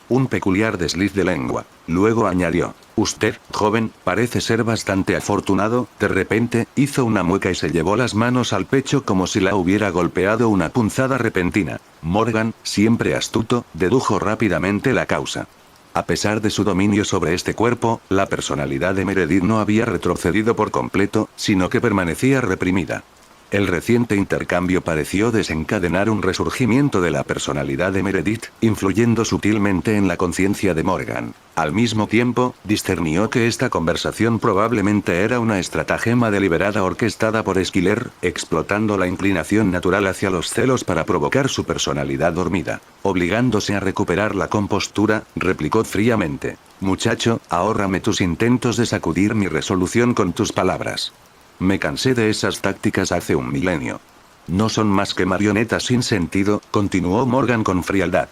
Un peculiar desliz de lengua. Luego añadió: usted, joven, parece ser bastante afortunado. De repente, hizo una mueca y se llevó las manos al pecho como si la hubiera golpeado una punzada repentina. Morgan, siempre astuto, dedujo rápidamente la causa. A pesar de su dominio sobre este cuerpo, la personalidad de Meredith no había retrocedido por completo, sino que permanecía reprimida. El reciente intercambio pareció desencadenar un resurgimiento de la personalidad de Meredith, influyendo sutilmente en la conciencia de Morgan. Al mismo tiempo, discernió que esta conversación probablemente era una estratagema deliberada orquestada por Skiller, explotando la inclinación natural hacia los celos para provocar su personalidad dormida. Obligándose a recuperar la compostura, replicó fríamente: muchacho, ahórrame tus intentos de sacudir mi resolución con tus palabras. Me cansé de esas tácticas hace un milenio. No son más que marionetas sin sentido, continuó Morgan con frialdad.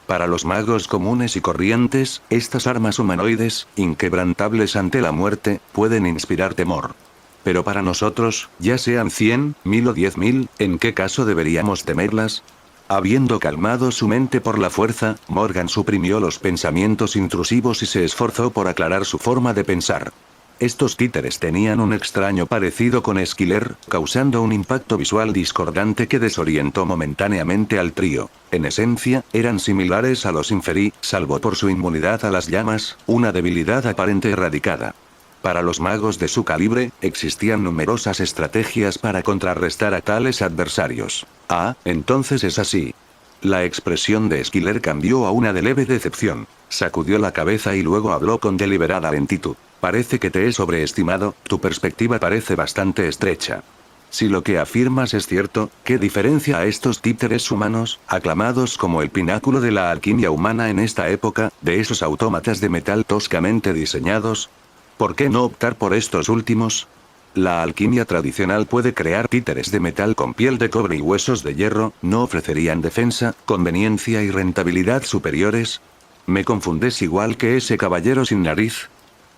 Para los magos comunes y corrientes, estas armas humanoides, inquebrantables ante la muerte, pueden inspirar temor. Pero para nosotros, ya sean 100, 1000 o 10.000, ¿en qué caso deberíamos temerlas? Habiendo calmado su mente por la fuerza, Morgan suprimió los pensamientos intrusivos y se esforzó por aclarar su forma de pensar. Estos títeres tenían un extraño parecido con Skiller, causando un impacto visual discordante que desorientó momentáneamente al trío. En esencia, eran similares a los Inferi, salvo por su inmunidad a las llamas, una debilidad aparente erradicada. Para los magos de su calibre, existían numerosas estrategias para contrarrestar a tales adversarios. Ah, entonces es así. La expresión de Skiller cambió a una de leve decepción. Sacudió la cabeza y luego habló con deliberada lentitud. Parece que te he sobreestimado, tu perspectiva parece bastante estrecha. Si lo que afirmas es cierto, ¿qué diferencia a estos títeres humanos, aclamados como el pináculo de la alquimia humana en esta época, de esos autómatas de metal toscamente diseñados? ¿Por qué no optar por estos últimos? La alquimia tradicional puede crear títeres de metal con piel de cobre y huesos de hierro, ¿no ofrecerían defensa, conveniencia y rentabilidad superiores? ¿Me confundes igual que ese caballero sin nariz?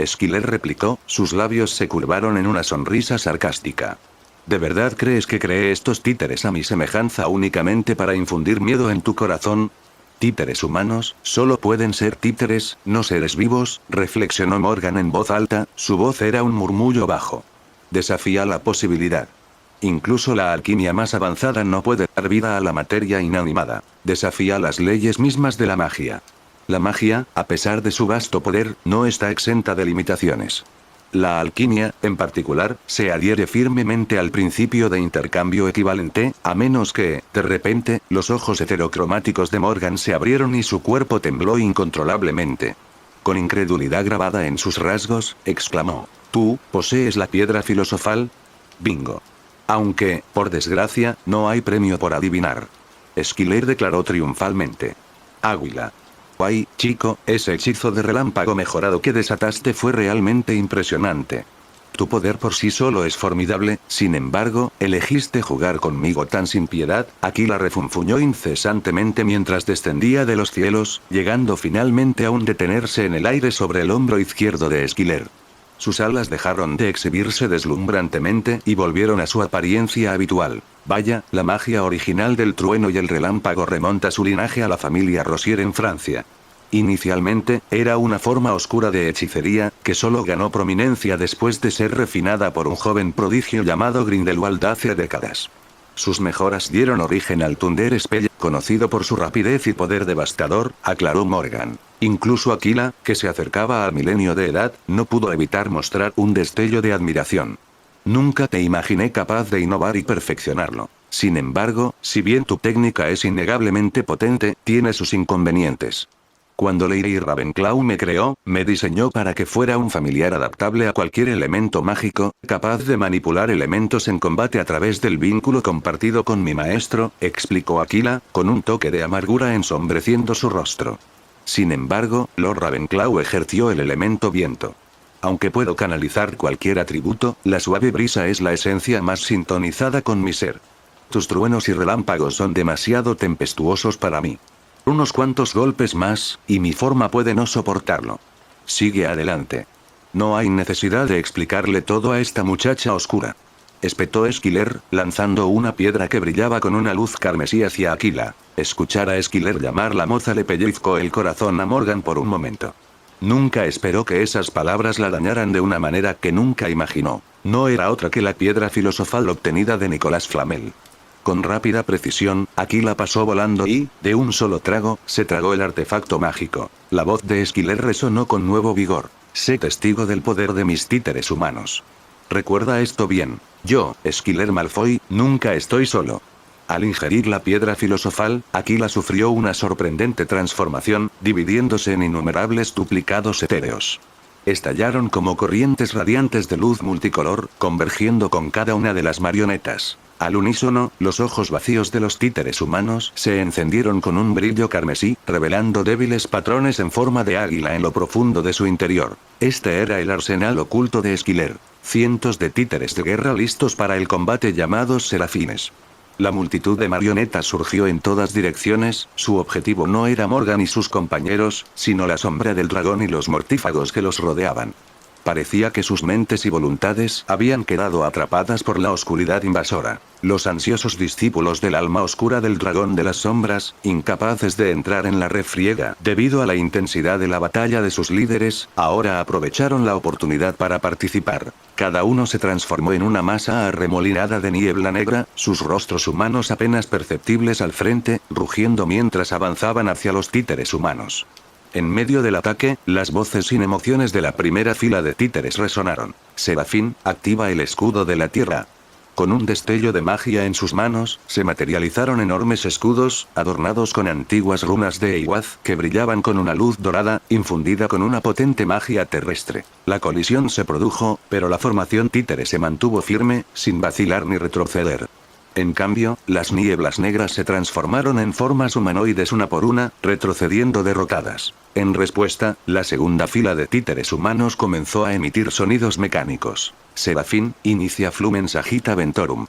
Skiller replicó, sus labios se curvaron en una sonrisa sarcástica. ¿De verdad crees que creé estos títeres a mi semejanza únicamente para infundir miedo en tu corazón? Títeres humanos, solo pueden ser títeres, no seres vivos, reflexionó Morgan en voz alta, su voz era un murmullo bajo. Desafía la posibilidad. Incluso la alquimia más avanzada no puede dar vida a la materia inanimada. Desafía las leyes mismas de la magia. La magia, a pesar de su vasto poder, no está exenta de limitaciones. La alquimia, en particular, se adhiere firmemente al principio de intercambio equivalente, a menos que, de repente, los ojos heterocromáticos de Morgan se abrieron y su cuerpo tembló incontrolablemente. Con incredulidad grabada en sus rasgos, exclamó: ¿tú, posees la piedra filosofal? Bingo. Aunque, por desgracia, no hay premio por adivinar. Skiller declaró triunfalmente. Águila. Ay, chico, ese hechizo de relámpago mejorado que desataste fue realmente impresionante. Tu poder por sí solo es formidable, sin embargo, elegiste jugar conmigo tan sin piedad. Aquila refunfuñó incesantemente mientras descendía de los cielos, llegando finalmente a un detenerse en el aire sobre el hombro izquierdo de Esquiler. Sus alas dejaron de exhibirse deslumbrantemente y volvieron a su apariencia habitual. Vaya, la magia original del trueno y el relámpago remonta su linaje a la familia Rosier en Francia. Inicialmente, era una forma oscura de hechicería, que solo ganó prominencia después de ser refinada por un joven prodigio llamado Grindelwald hace décadas. Sus mejoras dieron origen al Thunder Spell, conocido por su rapidez y poder devastador, aclaró Morgan. Incluso Aquila, que se acercaba al milenio de edad, no pudo evitar mostrar un destello de admiración. Nunca te imaginé capaz de innovar y perfeccionarlo. Sin embargo, si bien tu técnica es innegablemente potente, tiene sus inconvenientes. Cuando Lady Ravenclaw me creó, me diseñó para que fuera un familiar adaptable a cualquier elemento mágico, capaz de manipular elementos en combate a través del vínculo compartido con mi maestro, explicó Aquila, con un toque de amargura ensombreciendo su rostro. Sin embargo, Lord Ravenclaw ejerció el elemento viento. Aunque puedo canalizar cualquier atributo, la suave brisa es la esencia más sintonizada con mi ser. Tus truenos y relámpagos son demasiado tempestuosos para mí. Unos cuantos golpes más, y mi forma puede no soportarlo. Sigue adelante. No hay necesidad de explicarle todo a esta muchacha oscura. Espetó Esquiler, lanzando una piedra que brillaba con una luz carmesí hacia Aquila. Escuchar a Esquiler llamar la moza le pellizcó el corazón a Morgan por un momento. Nunca esperó que esas palabras la dañaran de una manera que nunca imaginó. No era otra que la piedra filosofal obtenida de Nicolas Flamel. Con rápida precisión, Aquila pasó volando y, de un solo trago, se tragó el artefacto mágico. La voz de Esquiler resonó con nuevo vigor. Sé testigo del poder de mis títeres humanos. Recuerda esto bien. Yo, Esquiler Malfoy, nunca estoy solo. Al ingerir la piedra filosofal, Aquila sufrió una sorprendente transformación, dividiéndose en innumerables duplicados etéreos. Estallaron como corrientes radiantes de luz multicolor, convergiendo con cada una de las marionetas. Al unísono, los ojos vacíos de los títeres humanos se encendieron con un brillo carmesí, revelando débiles patrones en forma de águila en lo profundo de su interior. Este era el arsenal oculto de Esquiler. Cientos de títeres de guerra listos para el combate llamados serafines. La multitud de marionetas surgió en todas direcciones, su objetivo no era Morgan y sus compañeros, sino la sombra del dragón y los mortífagos que los rodeaban. Parecía que sus mentes y voluntades habían quedado atrapadas por la oscuridad invasora. Los ansiosos discípulos del alma oscura del dragón de las sombras, incapaces de entrar en la refriega debido a la intensidad de la batalla de sus líderes, ahora aprovecharon la oportunidad para participar. Cada uno se transformó en una masa arremolinada de niebla negra, sus rostros humanos apenas perceptibles al frente, rugiendo mientras avanzaban hacia los títeres humanos. En medio del ataque, las voces sin emociones de la primera fila de títeres resonaron. Serafín, activa el escudo de la tierra. Con un destello de magia en sus manos, se materializaron enormes escudos, adornados con antiguas runas de Eywath, que brillaban con una luz dorada, infundida con una potente magia terrestre. La colisión se produjo, pero la formación títere se mantuvo firme, sin vacilar ni retroceder. En cambio, las nieblas negras se transformaron en formas humanoides una por una, retrocediendo derrotadas. En respuesta, la segunda fila de títeres humanos comenzó a emitir sonidos mecánicos. Serafín, inicia Flumen Sagitta Ventorum.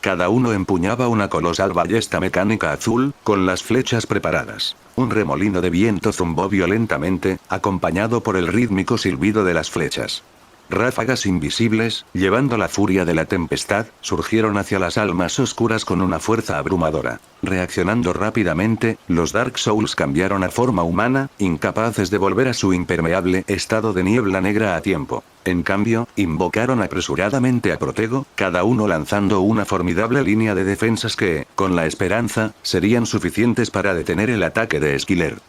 Cada uno empuñaba una colosal ballesta mecánica azul, con las flechas preparadas. Un remolino de viento zumbó violentamente, acompañado por el rítmico silbido de las flechas. Ráfagas invisibles, llevando la furia de la tempestad, surgieron hacia las almas oscuras con una fuerza abrumadora. Reaccionando rápidamente, los Dark Souls cambiaron a forma humana, incapaces de volver a su impermeable estado de niebla negra a tiempo. En cambio, invocaron apresuradamente a Protego, cada uno lanzando una formidable línea de defensas que, con la esperanza, serían suficientes para detener el ataque de Esquiler.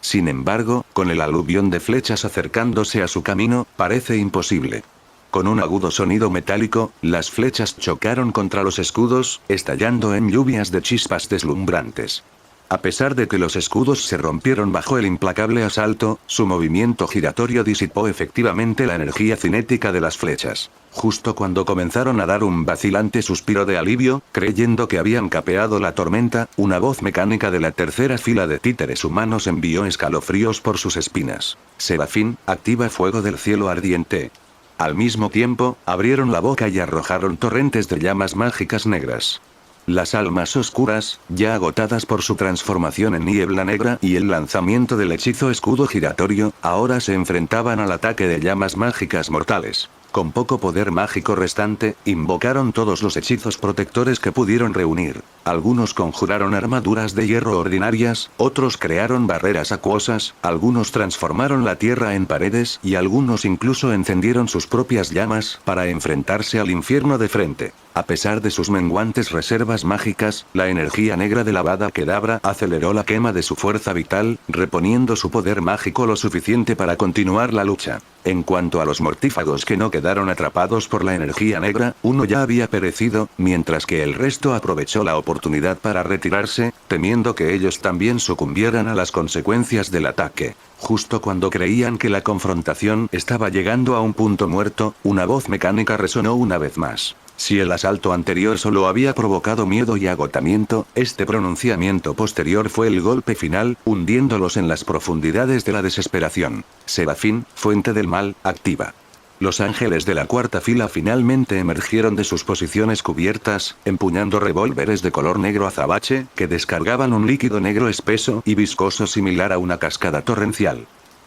Sin embargo, con el aluvión de flechas acercándose a su camino, parece imposible. Con un agudo sonido metálico, las flechas chocaron contra los escudos, estallando en lluvias de chispas deslumbrantes. A pesar de que los escudos se rompieron bajo el implacable asalto, su movimiento giratorio disipó efectivamente la energía cinética de las flechas. Justo cuando comenzaron a dar un vacilante suspiro de alivio, creyendo que habían capeado la tormenta, una voz mecánica de la tercera fila de títeres humanos envió escalofríos por sus espinas. Serafín, activa fuego del cielo ardiente. Al mismo tiempo, abrieron la boca y arrojaron torrentes de llamas mágicas negras. Las almas oscuras, ya agotadas por su transformación en niebla negra y el lanzamiento del hechizo escudo giratorio, ahora se enfrentaban al ataque de llamas mágicas mortales. Con poco poder mágico restante, invocaron todos los hechizos protectores que pudieron reunir. Algunos conjuraron armaduras de hierro ordinarias, otros crearon barreras acuosas, algunos transformaron la tierra en paredes y algunos incluso encendieron sus propias llamas para enfrentarse al infierno de frente. A pesar de sus menguantes reservas mágicas, la energía negra de la Avada Kedavra aceleró la quema de su fuerza vital, reponiendo su poder mágico lo suficiente para continuar la lucha. En cuanto a los mortífagos que no quedaron atrapados por la energía negra, uno ya había perecido, mientras que el resto aprovechó la oportunidad para retirarse, temiendo que ellos también sucumbieran a las consecuencias del ataque. Justo cuando creían que la confrontación estaba llegando a un punto muerto, una voz mecánica resonó una vez más. Si el asalto anterior solo había provocado miedo y agotamiento, este pronunciamiento posterior fue el golpe final, hundiéndolos en las profundidades de la desesperación. Serafín, fuente del mal, activa. Los ángeles de la cuarta fila finalmente emergieron de sus posiciones cubiertas, empuñando revólveres de color negro azabache, que descargaban un líquido negro espeso y viscoso similar a una cascada torrencial.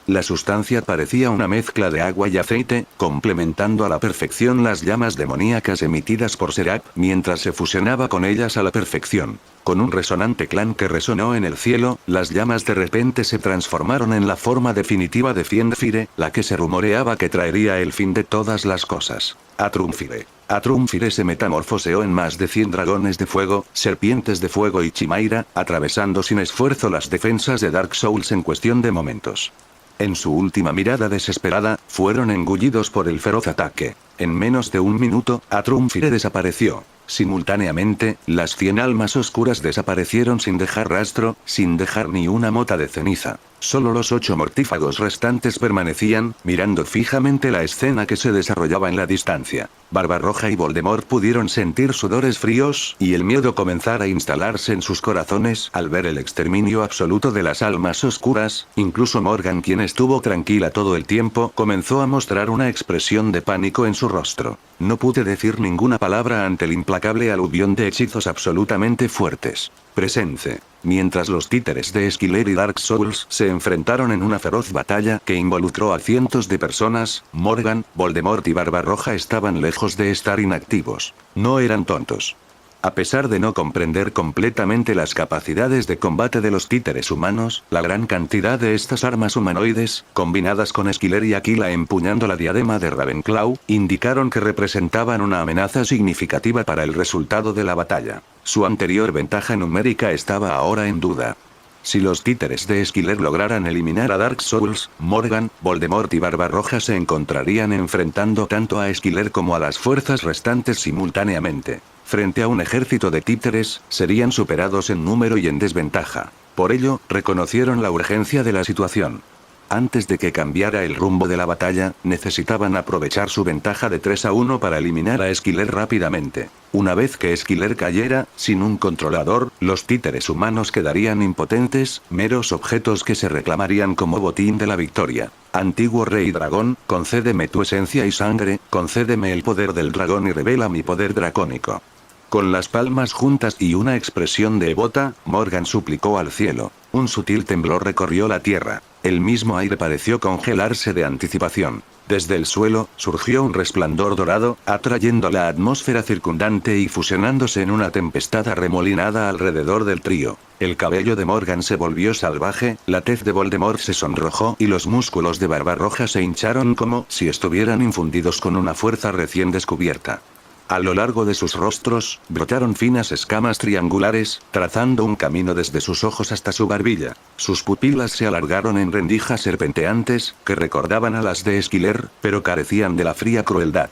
La sustancia parecía una mezcla de agua y aceite, complementando a la perfección las llamas demoníacas emitidas por Serap, mientras se fusionaba con ellas a la perfección. Con un resonante clan que resonó en el cielo, las llamas de repente se transformaron en la forma definitiva de Fiendfire, la que se rumoreaba que traería el fin de todas las cosas. Atrumfire. Atrumfire se metamorfoseó en más de 100 dragones de fuego, serpientes de fuego y chimaira, atravesando sin esfuerzo las defensas de Dark Souls en cuestión de momentos. En su última mirada desesperada, fueron engullidos por el feroz ataque. En menos de un minuto, Atrumfire desapareció. Simultáneamente, las 100 almas oscuras desaparecieron sin dejar rastro, sin dejar ni una mota de ceniza. Solo los 8 mortífagos restantes permanecían, mirando fijamente la escena que se desarrollaba en la distancia. Barbarroja y Voldemort pudieron sentir sudores fríos, y el miedo comenzar a instalarse en sus corazones al ver el exterminio absoluto de las almas oscuras. Incluso Morgan, quien estuvo tranquila todo el tiempo, comenzó a mostrar una expresión de pánico en su rostro. No pude decir ninguna palabra ante el implacable aluvión de hechizos absolutamente fuertes. Presence. Mientras los títeres de Esquiler y Dark Souls se enfrentaron en una feroz batalla que involucró a cientos de personas, Morgan, Voldemort y Barbarroja estaban lejos de estar inactivos. No eran tontos. A pesar de no comprender completamente las capacidades de combate de los títeres humanos, la gran cantidad de estas armas humanoides, combinadas con Esquiler y Aquila empuñando la diadema de Ravenclaw, indicaron que representaban una amenaza significativa para el resultado de la batalla. Su anterior ventaja numérica estaba ahora en duda. Si los títeres de Esquiler lograran eliminar a Dark Souls, Morgan, Voldemort y Barbarroja se encontrarían enfrentando tanto a Esquiler como a las fuerzas restantes simultáneamente. Frente a un ejército de títeres, serían superados en número y en desventaja. Por ello, reconocieron la urgencia de la situación. Antes de que cambiara el rumbo de la batalla, necesitaban aprovechar su ventaja de 3-1 para eliminar a Esquiler rápidamente. Una vez que Esquiler cayera, sin un controlador, los títeres humanos quedarían impotentes, meros objetos que se reclamarían como botín de la victoria. Antiguo Rey Dragón, concédeme tu esencia y sangre, concédeme el poder del dragón y revela mi poder dracónico. Con las palmas juntas y una expresión devota, Morgan suplicó al cielo. Un sutil temblor recorrió la tierra. El mismo aire pareció congelarse de anticipación. Desde el suelo, surgió un resplandor dorado, atrayendo la atmósfera circundante y fusionándose en una tempestad arremolinada alrededor del trío. El cabello de Morgan se volvió salvaje, la tez de Voldemort se sonrojó y los músculos de Barbarroja se hincharon como si estuvieran infundidos con una fuerza recién descubierta. A lo largo de sus rostros, brotaron finas escamas triangulares, trazando un camino desde sus ojos hasta su barbilla. Sus pupilas se alargaron en rendijas serpenteantes, que recordaban a las de Esquiler, pero carecían de la fría crueldad.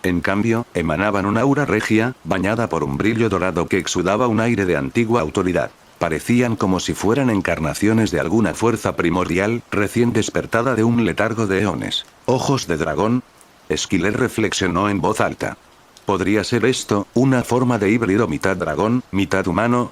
En cambio, emanaban una aura regia, bañada por un brillo dorado que exudaba un aire de antigua autoridad. Parecían como si fueran encarnaciones de alguna fuerza primordial, recién despertada de un letargo de eones. ¿Ojos de dragón? Esquiler reflexionó en voz alta. ¿Podría ser esto, una forma de híbrido mitad dragón, mitad humano?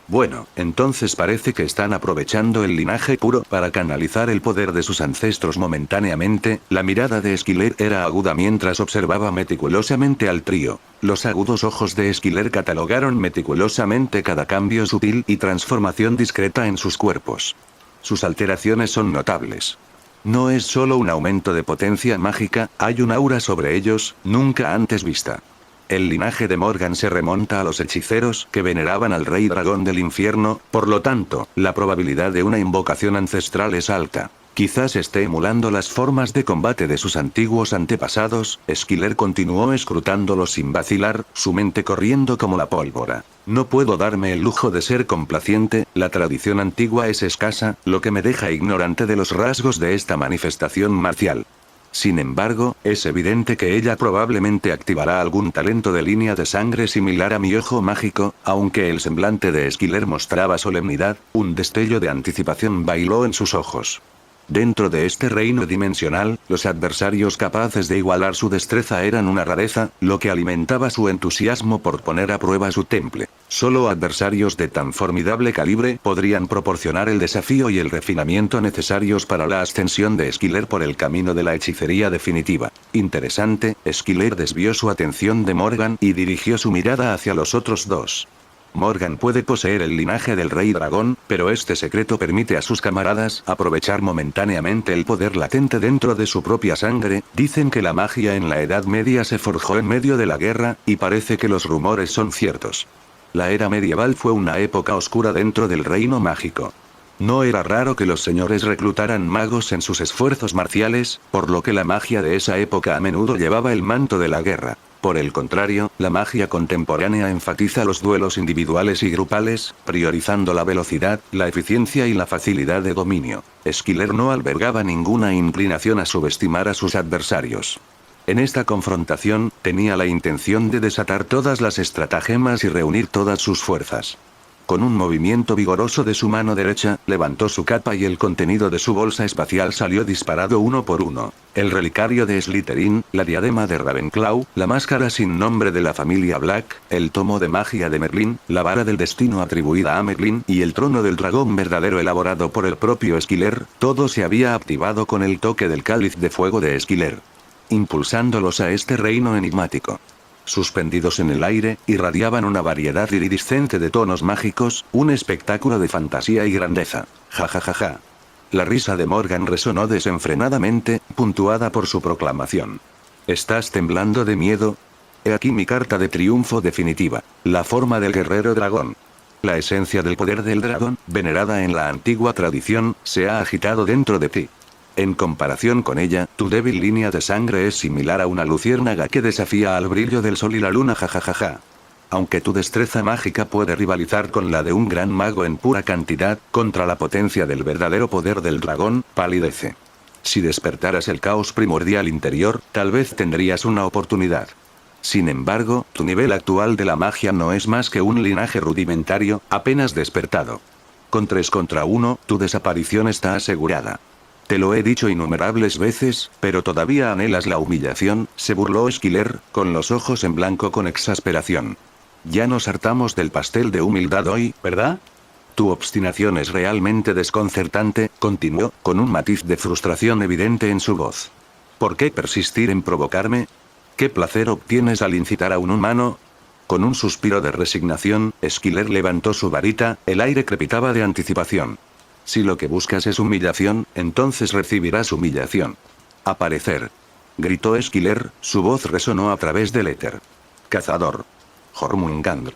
Bueno, entonces parece que están aprovechando el linaje puro para canalizar el poder de sus ancestros momentáneamente. La mirada de Skiller era aguda mientras observaba meticulosamente al trío. Los agudos ojos de Skiller catalogaron meticulosamente cada cambio sutil y transformación discreta en sus cuerpos. Sus alteraciones son notables. No es solo un aumento de potencia mágica, hay un aura sobre ellos, nunca antes vista. El linaje de Morgan se remonta a los hechiceros que veneraban al rey dragón del infierno, por lo tanto, la probabilidad de una invocación ancestral es alta. Quizás esté emulando las formas de combate de sus antiguos antepasados. Skiller continuó escrutándolos sin vacilar, su mente corriendo como la pólvora. No puedo darme el lujo de ser complaciente, la tradición antigua es escasa, lo que me deja ignorante de los rasgos de esta manifestación marcial. Sin embargo, es evidente que ella probablemente activará algún talento de línea de sangre similar a mi ojo mágico, aunque el semblante de Skiller mostraba solemnidad, un destello de anticipación bailó en sus ojos. Dentro de este reino dimensional, los adversarios capaces de igualar su destreza eran una rareza, lo que alimentaba su entusiasmo por poner a prueba su temple. Solo adversarios de tan formidable calibre podrían proporcionar el desafío y el refinamiento necesarios para la ascensión de Skiller por el camino de la hechicería definitiva. Interesante, Skiller desvió su atención de Morgan y dirigió su mirada hacia los otros dos. Morgan puede poseer el linaje del rey dragón, pero este secreto permite a sus camaradas aprovechar momentáneamente el poder latente dentro de su propia sangre. Dicen que la magia en la Edad Media se forjó en medio de la guerra, y parece que los rumores son ciertos. La era medieval fue una época oscura dentro del reino mágico. No era raro que los señores reclutaran magos en sus esfuerzos marciales, por lo que la magia de esa época a menudo llevaba el manto de la guerra. Por el contrario, la magia contemporánea enfatiza los duelos individuales y grupales, priorizando la velocidad, la eficiencia y la facilidad de dominio. Skiller no albergaba ninguna inclinación a subestimar a sus adversarios. En esta confrontación, tenía la intención de desatar todas las estratagemas y reunir todas sus fuerzas. Con un movimiento vigoroso de su mano derecha, levantó su capa y el contenido de su bolsa espacial salió disparado uno por uno. El relicario de Slytherin, la diadema de Ravenclaw, la máscara sin nombre de la familia Black, el tomo de magia de Merlín, la vara del destino atribuida a Merlín y el trono del dragón verdadero elaborado por el propio Skiller, todo se había activado con el toque del cáliz de fuego de Skiller, impulsándolos a este reino enigmático. Suspendidos en el aire, irradiaban una variedad iridiscente de tonos mágicos, un espectáculo de fantasía y grandeza. Ja ja ja ja. La risa de Morgan resonó desenfrenadamente, puntuada por su proclamación. ¿Estás temblando de miedo? He aquí mi carta de triunfo definitiva. La forma del guerrero dragón. La esencia del poder del dragón, venerada en la antigua tradición, se ha agitado dentro de ti. En comparación con ella, tu débil línea de sangre es similar a una luciérnaga que desafía al brillo del sol y la luna jajajaja. Aunque tu destreza mágica puede rivalizar con la de un gran mago en pura cantidad, contra la potencia del verdadero poder del dragón, palidece. Si despertaras el caos primordial interior, tal vez tendrías una oportunidad. Sin embargo, tu nivel actual de la magia no es más que un linaje rudimentario, apenas despertado. Con 3 contra 1, tu desaparición está asegurada. Te lo he dicho innumerables veces, pero todavía anhelas la humillación, se burló Skiller, con los ojos en blanco con exasperación. Ya nos hartamos del pastel de humildad hoy, ¿verdad? Tu obstinación es realmente desconcertante, continuó, con un matiz de frustración evidente en su voz. ¿Por qué persistir en provocarme? ¿Qué placer obtienes al incitar a un humano? Con un suspiro de resignación, Skiller levantó su varita, el aire crepitaba de anticipación. Si lo que buscas es humillación, entonces recibirás humillación. Aparecer. Gritó Skiller, su voz resonó a través del éter. Cazador. Jormungandr.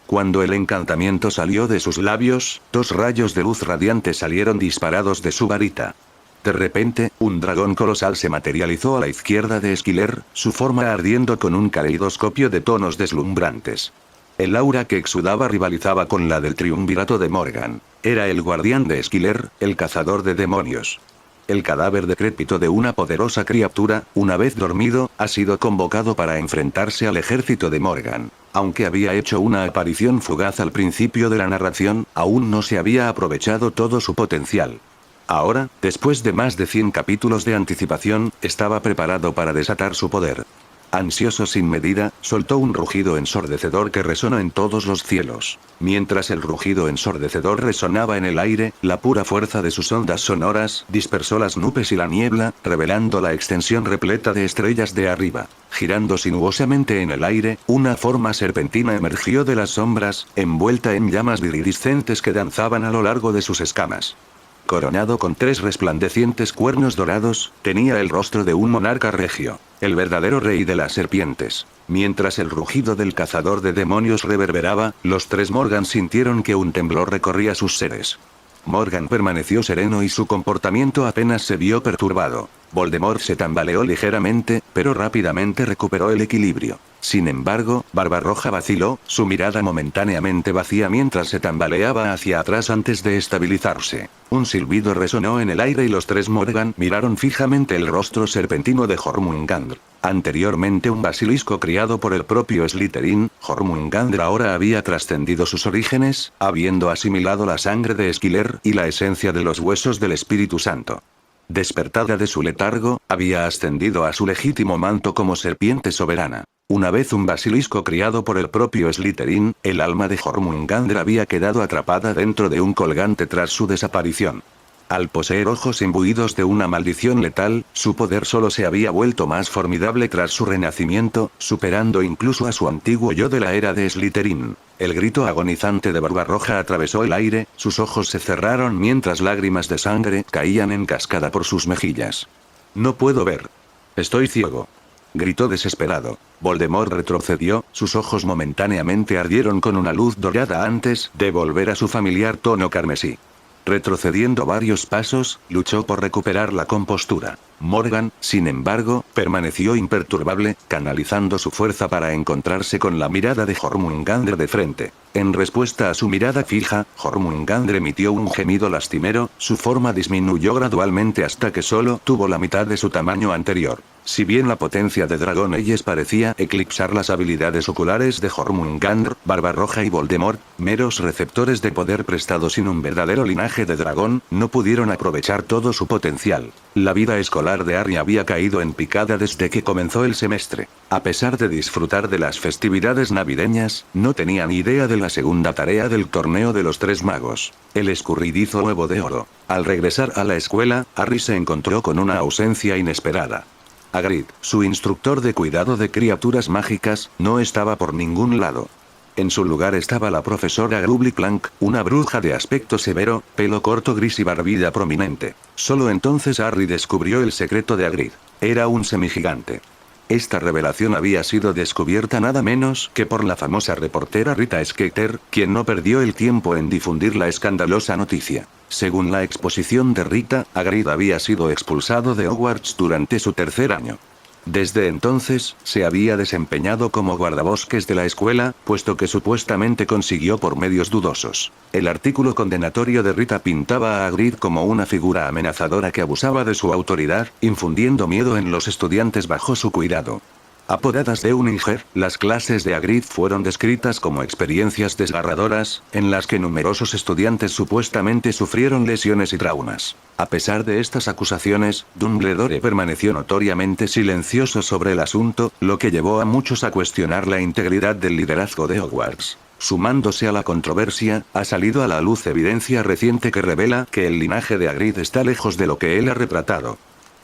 Cuando el encantamiento salió de sus labios, 2 rayos de luz radiante salieron disparados de su varita. De repente, un dragón colosal se materializó a la izquierda de Skiller, su forma ardiendo con un caleidoscopio de tonos deslumbrantes. El aura que exudaba rivalizaba con la del triunvirato de Morgan. Era el guardián de Skiller, el cazador de demonios. El cadáver decrépito de una poderosa criatura, una vez dormido, ha sido convocado para enfrentarse al ejército de Morgan. Aunque había hecho una aparición fugaz al principio de la narración, aún no se había aprovechado todo su potencial. Ahora, después de más de 100 capítulos de anticipación, estaba preparado para desatar su poder. Ansioso sin medida, soltó un rugido ensordecedor que resonó en todos los cielos. Mientras el rugido ensordecedor resonaba en el aire, la pura fuerza de sus ondas sonoras dispersó las nubes y la niebla, revelando la extensión repleta de estrellas de arriba. Girando sinuosamente en el aire, una forma serpentina emergió de las sombras, envuelta en llamas viridiscentes que danzaban a lo largo de sus escamas. Coronado con 3 resplandecientes cuernos dorados, tenía el rostro de un monarca regio, el verdadero rey de las serpientes. Mientras el rugido del cazador de demonios reverberaba, los 3 Morgan sintieron que un temblor recorría sus seres. Morgan permaneció sereno y su comportamiento apenas se vio perturbado. Voldemort se tambaleó ligeramente, pero rápidamente recuperó el equilibrio. Sin embargo, Barbarroja vaciló, su mirada momentáneamente vacía mientras se tambaleaba hacia atrás antes de estabilizarse. Un silbido resonó en el aire y los 3 Morgan miraron fijamente el rostro serpentino de Jormungandr. Anteriormente un basilisco criado por el propio Slytherin, Jormungandr ahora había trascendido sus orígenes, habiendo asimilado la sangre de Esquiler y la esencia de los huesos del Espíritu Santo. Despertada de su letargo, había ascendido a su legítimo manto como serpiente soberana. Una vez un basilisco criado por el propio Slytherin, el alma de Jormungandr había quedado atrapada dentro de un colgante tras su desaparición. Al poseer ojos imbuidos de una maldición letal, su poder solo se había vuelto más formidable tras su renacimiento, superando incluso a su antiguo yo de la era de Slytherin. El grito agonizante de Barbarroja atravesó el aire, sus ojos se cerraron mientras lágrimas de sangre caían en cascada por sus mejillas. «No puedo ver. Estoy ciego», gritó desesperado. Voldemort retrocedió, sus ojos momentáneamente ardieron con una luz dorada antes de volver a su familiar tono carmesí. Retrocediendo varios pasos, luchó por recuperar la compostura. Morgan, sin embargo, permaneció imperturbable, canalizando su fuerza para encontrarse con la mirada de Jormungandr de frente. En respuesta a su mirada fija, Jormungandr emitió un gemido lastimero, su forma disminuyó gradualmente hasta que solo tuvo la mitad de su tamaño anterior. Si bien la potencia de Dragón Eyes parecía eclipsar las habilidades oculares de Jormungandr, Barbarroja y Voldemort, meros receptores de poder prestado sin un verdadero linaje de dragón, no pudieron aprovechar todo su potencial. La vida escolar de Harry había caído en picada desde que comenzó el semestre. A pesar de disfrutar de las festividades navideñas, no tenía ni idea de la segunda tarea del torneo de los 3 magos, el escurridizo huevo de oro. Al regresar a la escuela, Harry se encontró con una ausencia inesperada. Hagrid, su instructor de cuidado de criaturas mágicas, no estaba por ningún lado. En su lugar estaba la profesora Grubly Clank, una bruja de aspecto severo, pelo corto gris y barbilla prominente. Solo entonces Harry descubrió el secreto de Hagrid. Era un semigigante. Esta revelación había sido descubierta nada menos que por la famosa reportera Rita Skeeter, quien no perdió el tiempo en difundir la escandalosa noticia. Según la exposición de Rita, Hagrid había sido expulsado de Hogwarts durante su 3er año. Desde entonces, se había desempeñado como guardabosques de la escuela, puesto que supuestamente consiguió por medios dudosos. El artículo condenatorio de Rita pintaba a Hagrid como una figura amenazadora que abusaba de su autoridad, infundiendo miedo en los estudiantes bajo su cuidado. Apodadas de Uninger, las clases de Hagrid fueron descritas como experiencias desgarradoras, en las que numerosos estudiantes supuestamente sufrieron lesiones y traumas. A pesar de estas acusaciones, Dumbledore permaneció notoriamente silencioso sobre el asunto, lo que llevó a muchos a cuestionar la integridad del liderazgo de Hogwarts. Sumándose a la controversia, ha salido a la luz evidencia reciente que revela que el linaje de Hagrid está lejos de lo que él ha retratado.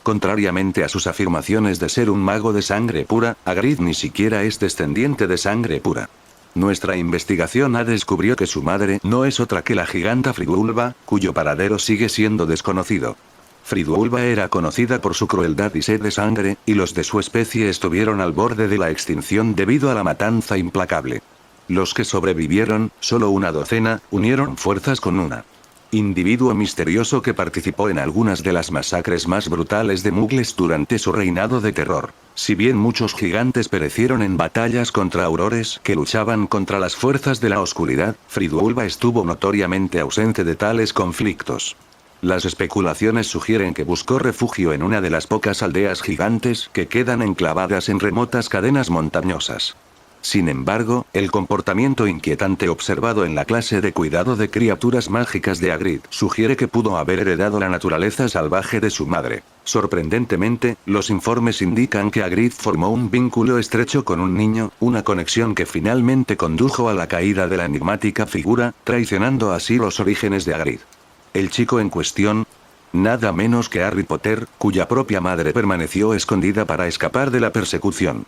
Contrariamente a sus afirmaciones de ser un mago de sangre pura, Hagrid ni siquiera es descendiente de sangre pura. Nuestra investigación ha descubrido que su madre no es otra que la giganta Fridulva, cuyo paradero sigue siendo desconocido. Fridulva era conocida por su crueldad y sed de sangre, y los de su especie estuvieron al borde de la extinción debido a la matanza implacable. Los que sobrevivieron, solo una docena, unieron fuerzas con una individuo misterioso que participó en algunas de las masacres más brutales de Muggles durante su reinado de terror. Si bien muchos gigantes perecieron en batallas contra aurores que luchaban contra las fuerzas de la oscuridad, Fridulva estuvo notoriamente ausente de tales conflictos. Las especulaciones sugieren que buscó refugio en una de las pocas aldeas gigantes que quedan enclavadas en remotas cadenas montañosas. Sin embargo, el comportamiento inquietante observado en la clase de cuidado de criaturas mágicas de Hagrid sugiere que pudo haber heredado la naturaleza salvaje de su madre. Sorprendentemente, los informes indican que Hagrid formó un vínculo estrecho con un niño, una conexión que finalmente condujo a la caída de la enigmática figura, traicionando así los orígenes de Hagrid. El chico en cuestión, nada menos que Harry Potter, cuya propia madre permaneció escondida para escapar de la persecución.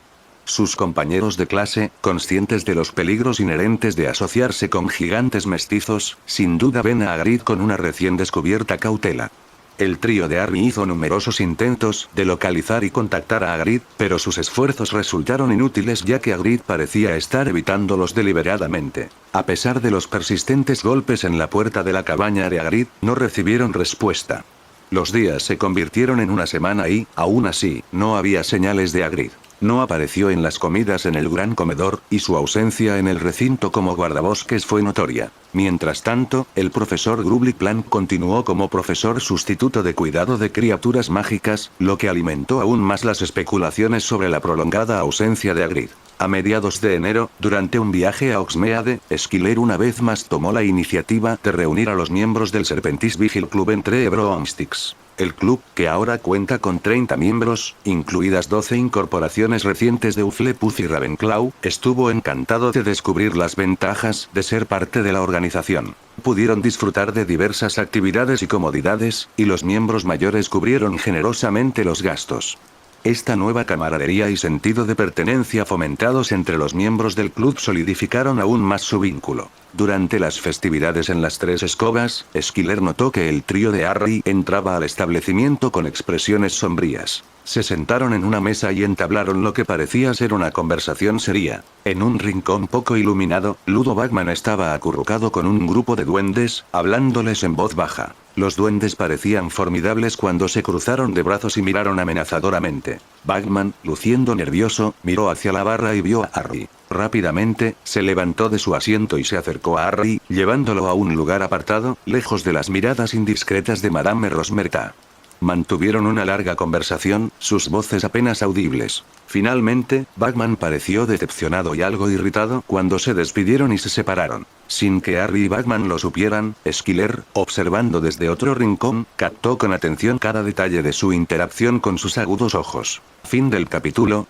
Sus compañeros de clase, conscientes de los peligros inherentes de asociarse con gigantes mestizos, sin duda ven a Hagrid con una recién descubierta cautela. El trío de Harry hizo numerosos intentos de localizar y contactar a Hagrid, pero sus esfuerzos resultaron inútiles ya que Hagrid parecía estar evitándolos deliberadamente. A pesar de los persistentes golpes en la puerta de la cabaña de Hagrid, no recibieron respuesta. Los días se convirtieron en una semana y, aún así, no había señales de Hagrid. No apareció en las comidas en el gran comedor, y su ausencia en el recinto como guardabosques fue notoria. Mientras tanto, el profesor Grubbly-Plank continuó como profesor sustituto de cuidado de criaturas mágicas, lo que alimentó aún más las especulaciones sobre la prolongada ausencia de Hagrid. A mediados de enero, durante un viaje a Hogsmeade, Skiller una vez más tomó la iniciativa de reunir a los miembros del Serpentis Vigil Club entre Broomsticks. El club, que ahora cuenta con 30 miembros, incluidas 12 incorporaciones recientes de Hufflepuff y Ravenclaw, estuvo encantado de descubrir las ventajas de ser parte de la organización. Pudieron disfrutar de diversas actividades y comodidades, y los miembros mayores cubrieron generosamente los gastos. Esta nueva camaradería y sentido de pertenencia fomentados entre los miembros del club solidificaron aún más su vínculo. Durante las festividades en las Tres Escobas, Skiller notó que el trío de Harry entraba al establecimiento con expresiones sombrías. Se sentaron en una mesa y entablaron lo que parecía ser una conversación seria. En un rincón poco iluminado, Ludo Bagman estaba acurrucado con un grupo de duendes, hablándoles en voz baja. Los duendes parecían formidables cuando se cruzaron de brazos y miraron amenazadoramente. Bagman, luciendo nervioso, miró hacia la barra y vio a Harry. Rápidamente, se levantó de su asiento y se acercó a Harry, llevándolo a un lugar apartado, lejos de las miradas indiscretas de Madame Rosmerta. Mantuvieron una larga conversación, sus voces apenas audibles. Finalmente, Bagman pareció decepcionado y algo irritado cuando se despidieron y se separaron. Sin que Harry y Bagman lo supieran, Skiller, observando desde otro rincón, captó con atención cada detalle de su interacción con sus agudos ojos. Fin del capítulo.